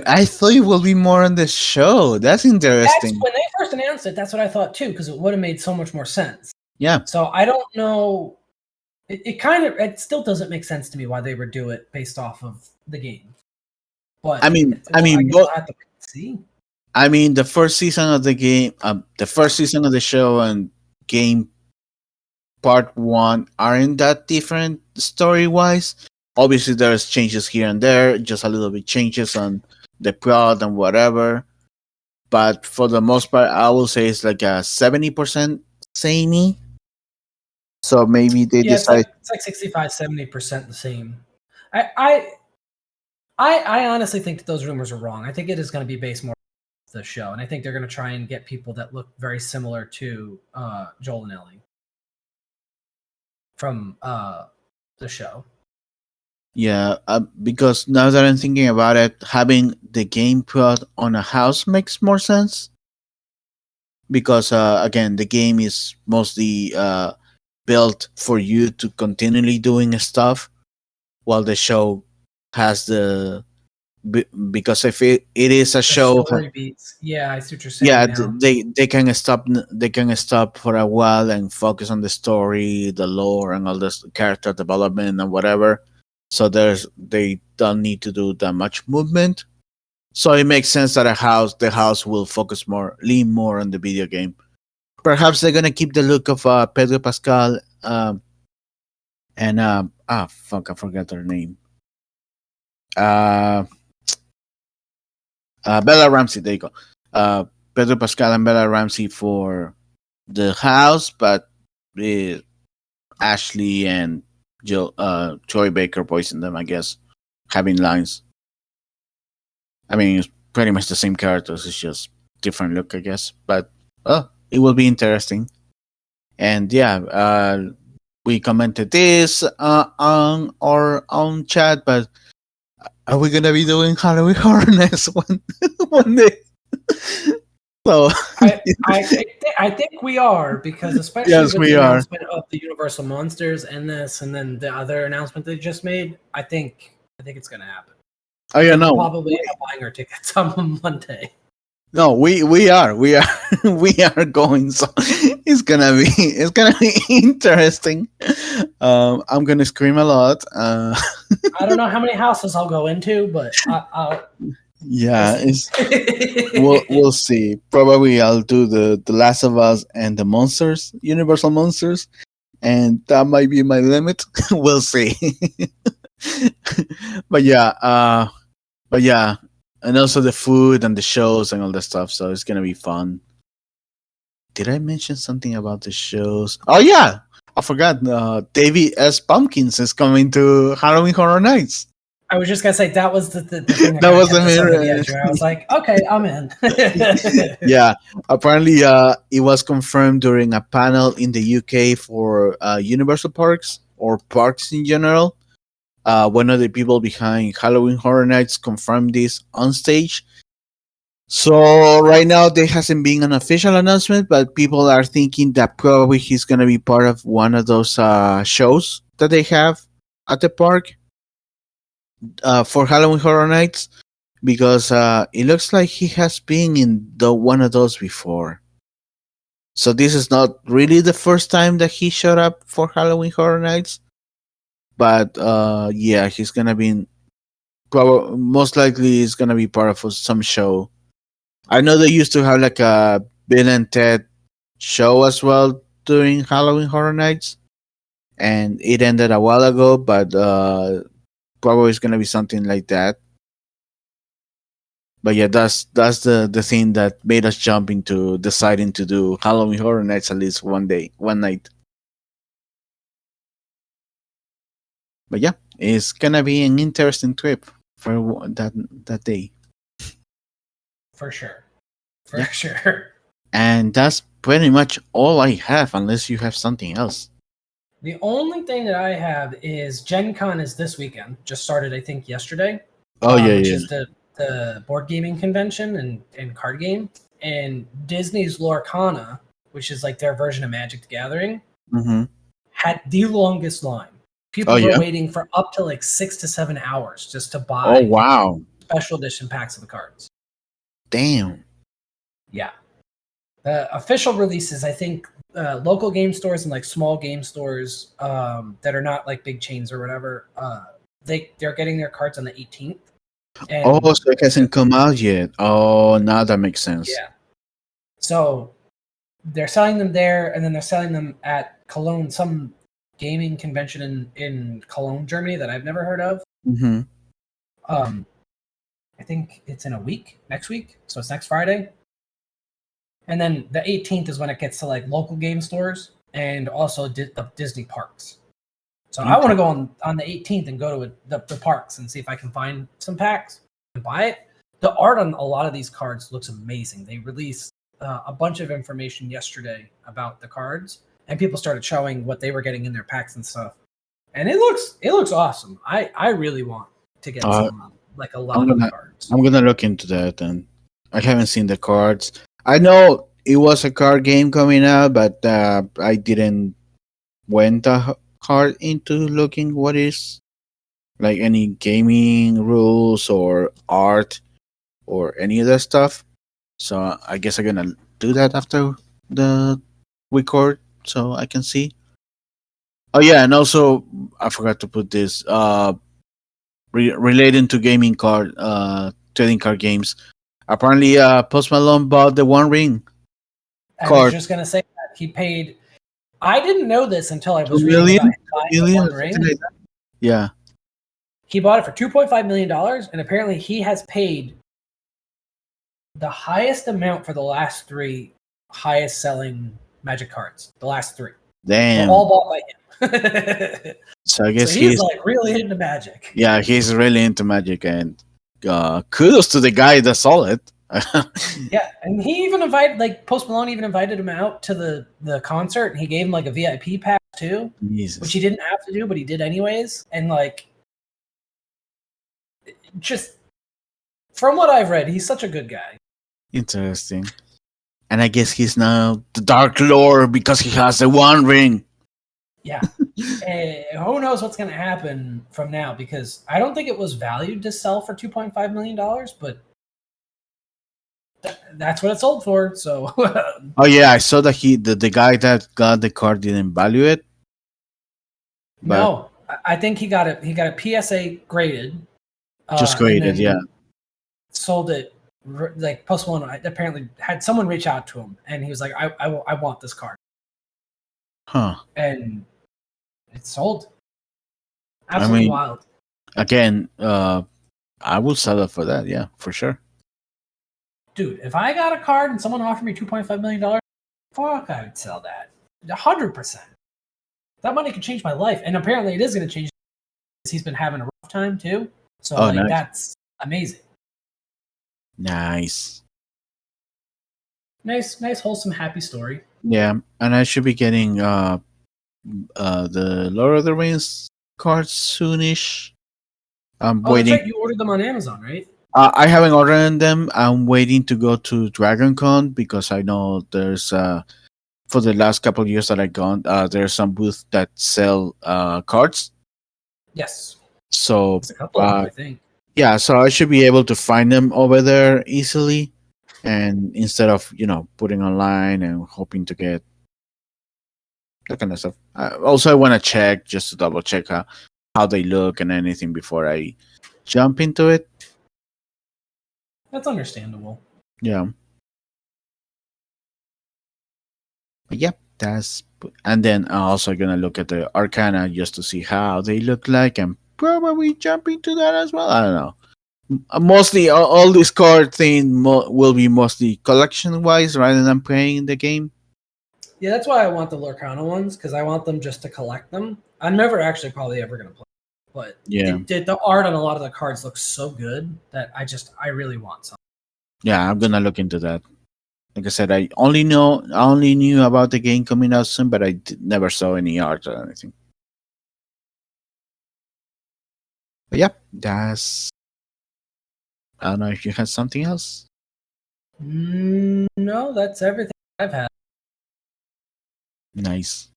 I thought it will be more on the show. That's That's interesting. when they first announced it. That's what I thought too, because it would have made so much more sense. Yeah. So I don't know. It still doesn't make sense to me why they would do it based off of the game. But I mean, I guess both. we'll have to see. I mean, the first season of the game, the first season of the show, and game part one aren't that different story wise. Obviously, there's changes here and there, just a little bit changes on the plot and whatever. But for the most part, I will say it's like a 70% samey. So maybe they Yeah, it's decide. like 65-70% the same. I honestly think that those rumors are wrong. I think it is going to be based more on the show, and I think they're going to try and get people that look very similar to Joel and Ellie from the show. Yeah, because now that I'm thinking about it, having the game plot on a house makes more sense. Because again, the game is mostly built for you to continually doing stuff, while the show has because if it is a The show, story beats. Yeah, I see what you're saying yeah, now. they can stop for a while and focus on the story, the lore, and all this character development and whatever. So they don't need to do that much movement. So it makes sense that the house will lean more on the video game. Perhaps they're gonna keep the look of Pedro Pascal and fuck, I forgot her name. Uh, Bella Ramsey. There you go. Pedro Pascal and Bella Ramsey for the house, but Ashley and Troy Baker voicing them, I guess, having lines. I mean, it's pretty much the same characters. It's just different look, I guess. But it will be interesting. And yeah, we commented this on our own chat, but are we gonna be doing Halloween Horror next one day? So I think we are, because especially yes, with the we are. announcement of the Universal Monsters and this, and then the other announcement they just made, I think it's going to happen. Oh yeah, And we'll no, probably end up buying our tickets on Monday. no, we are we are going. So it's gonna be interesting. I'm gonna scream a lot. I don't know how many houses I'll go into, but I'll Yeah, we'll we'll see. Probably I'll do the Last of Us and the monsters, Universal monsters, and that might be my limit. We'll see. but yeah, and also the food and the shows and all that stuff. So it's gonna be fun. Did I mention something about the shows? Oh yeah, I forgot. David S. Pumpkins is coming to Halloween Horror Nights. I was just gonna say that was the thing that That kind of was the kept us over the main. edge. Where I was like, okay, I'm in. Yeah, apparently it was confirmed during a panel in the UK for Universal Parks or parks in general. One of the people behind Halloween Horror Nights confirmed this on stage. So right now there hasn't been an official announcement, but people are thinking that probably he's gonna be part of one of those shows that they have at the park for Halloween Horror Nights, because it looks like he has been in one of those before. So this is not really the first time that he showed up for Halloween Horror Nights, but yeah, he's gonna be most likely he's gonna be part of some show. I know they used to have like a Bill and Ted show as well during Halloween Horror Nights, and it ended a while ago, but probably it's gonna be something like that. But yeah, that's the thing that made us jump into deciding to do Halloween Horror Nights at least one day, one night. But yeah, it's gonna be an interesting trip for that day. For sure. For Yeah, sure. and that's pretty much all I have, unless you have something else. The only thing that I have is Gen Con is this weekend. Just started, I think, yesterday, Oh yeah, which yeah. is the board gaming convention and card game. And Disney's Lorcana, which is like their version of Magic the Gathering, Mm-hmm. had the longest line. Oh People were yeah. waiting for up to like 6 to 7 hours just to Oh buy wow. special edition packs of the cards. Damn. Yeah. The official releases, I think, local game stores and like small game stores that are not like big chains or whatever, they're getting their cards on the 18th. Oh, And so it hasn't come out yet. Oh, now that makes sense. yeah, so they're selling them there, and then they're selling them at Cologne, some gaming convention in Cologne, Germany that I've never heard of. Mm-hmm. Um, I think it's in a week, next week, so it's next Friday. And then the 18th is when it gets to like local game stores and also the Disney parks. So I want to go on the 18th and go to the parks and see if I can find some packs and buy it. The art on a lot of these cards looks amazing. They released a bunch of information yesterday about the cards, and people started showing what they were getting in their packs and stuff. And it looks awesome. I really want to get some like a lot of the cards. I'm gonna look into that, and I haven't seen the cards. I know it was a card game coming out, but I didn't went hard into looking what is like any gaming rules or art or any of that stuff. So I guess I'm gonna do that after the record so I can see. Oh yeah, and also I forgot to put this relating to gaming card trading card games. Apparently, Post Malone bought the One Ring I was card. just gonna say that he paid. I didn't know this until I Two was reading about million, him buying the million, One or something Ring. like that. Yeah. He bought it for $2.5 million, and apparently he has paid the highest amount for the last three highest selling Magic cards. The last three were Damn. all bought by him. So I So guess he's like really into Magic. yeah, he's really into Magic, and kudos to the guy that sold it. Yeah, and he even invited, like Post Malone even invited him out to the concert, and he gave him like a VIP pass too, Jesus. which he didn't have to do, but he did anyways. And like, just from what I've read, he's such a good guy. Interesting. And I guess he's now the Dark Lord because he has the One Ring. Yeah. Who knows what's going to happen from now, because I don't think it was valued to sell for $2.5 million, but that's what it sold for. So Oh yeah, I saw that the guy that got the card didn't value it. But no, I think he got a PSA graded. just And graded, then yeah. sold it. Like Post Malone apparently had someone reach out to him, and he was like, I want this card. Huh. And it sold. Absolutely wild. Again, I will sell it for that, yeah, for sure. Dude, if I got a card and someone offered me $2.5 million, fuck, I would sell that. 100%. That money could change my life. And apparently it is going to change because he's been having a rough time too. So nice. That's amazing. Nice, wholesome, happy story. Yeah, and I should be getting the Lord of the Rings cards soonish. I'm waiting. That's right. You ordered them on Amazon, right? I haven't ordered them. I'm waiting to go to Dragon Con because I know there's for the last couple of years that I've gone, there's some booth that sell cards. Yes. So a couple of them, I think. Yeah, so I should be able to find them over there easily. and instead of putting online and hoping to get that kind of stuff. Also, I want to check just to double check how they look and anything before I jump into it. That's understandable. Yeah. But yeah, that's and then I'm also gonna look at the Arcana just to see how they look like and probably jump into that as well. I don't know. Mostly all this card thing will be mostly collection wise rather than playing the game. Yeah, that's why I want the Lorcana ones, because I want them just to collect them. I'm never actually probably ever gonna play, but Yeah. the art on a lot of the cards looks so good that I really want some. Yeah, I'm gonna look into that. Like I said, I only knew about the game coming out soon, but I never saw any art or anything. But yeah, that's. I don't know if you had something else. No, that's everything I've had. Nice.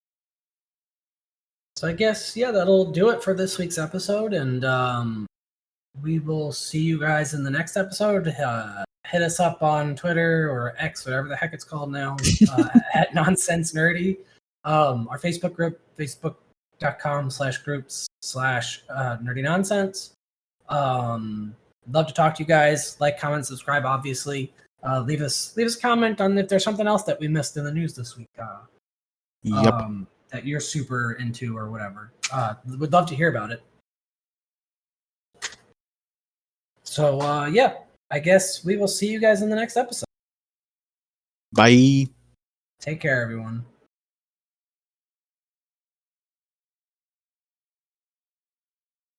So I guess that'll do it for this week's episode, and we will see you guys in the next episode. Hit us up on Twitter or X, whatever the heck it's called now, at Nonsense Nerdy. Our Facebook group, facebook.com/groups/nerdy nonsense. Love to talk to you guys. Like, comment, subscribe, obviously. Leave us a comment on if there's something else that we missed in the news this week. Yep. That you're super into or whatever. Would love to hear about it. So I guess we will see you guys in the next episode. Bye. Take care, everyone.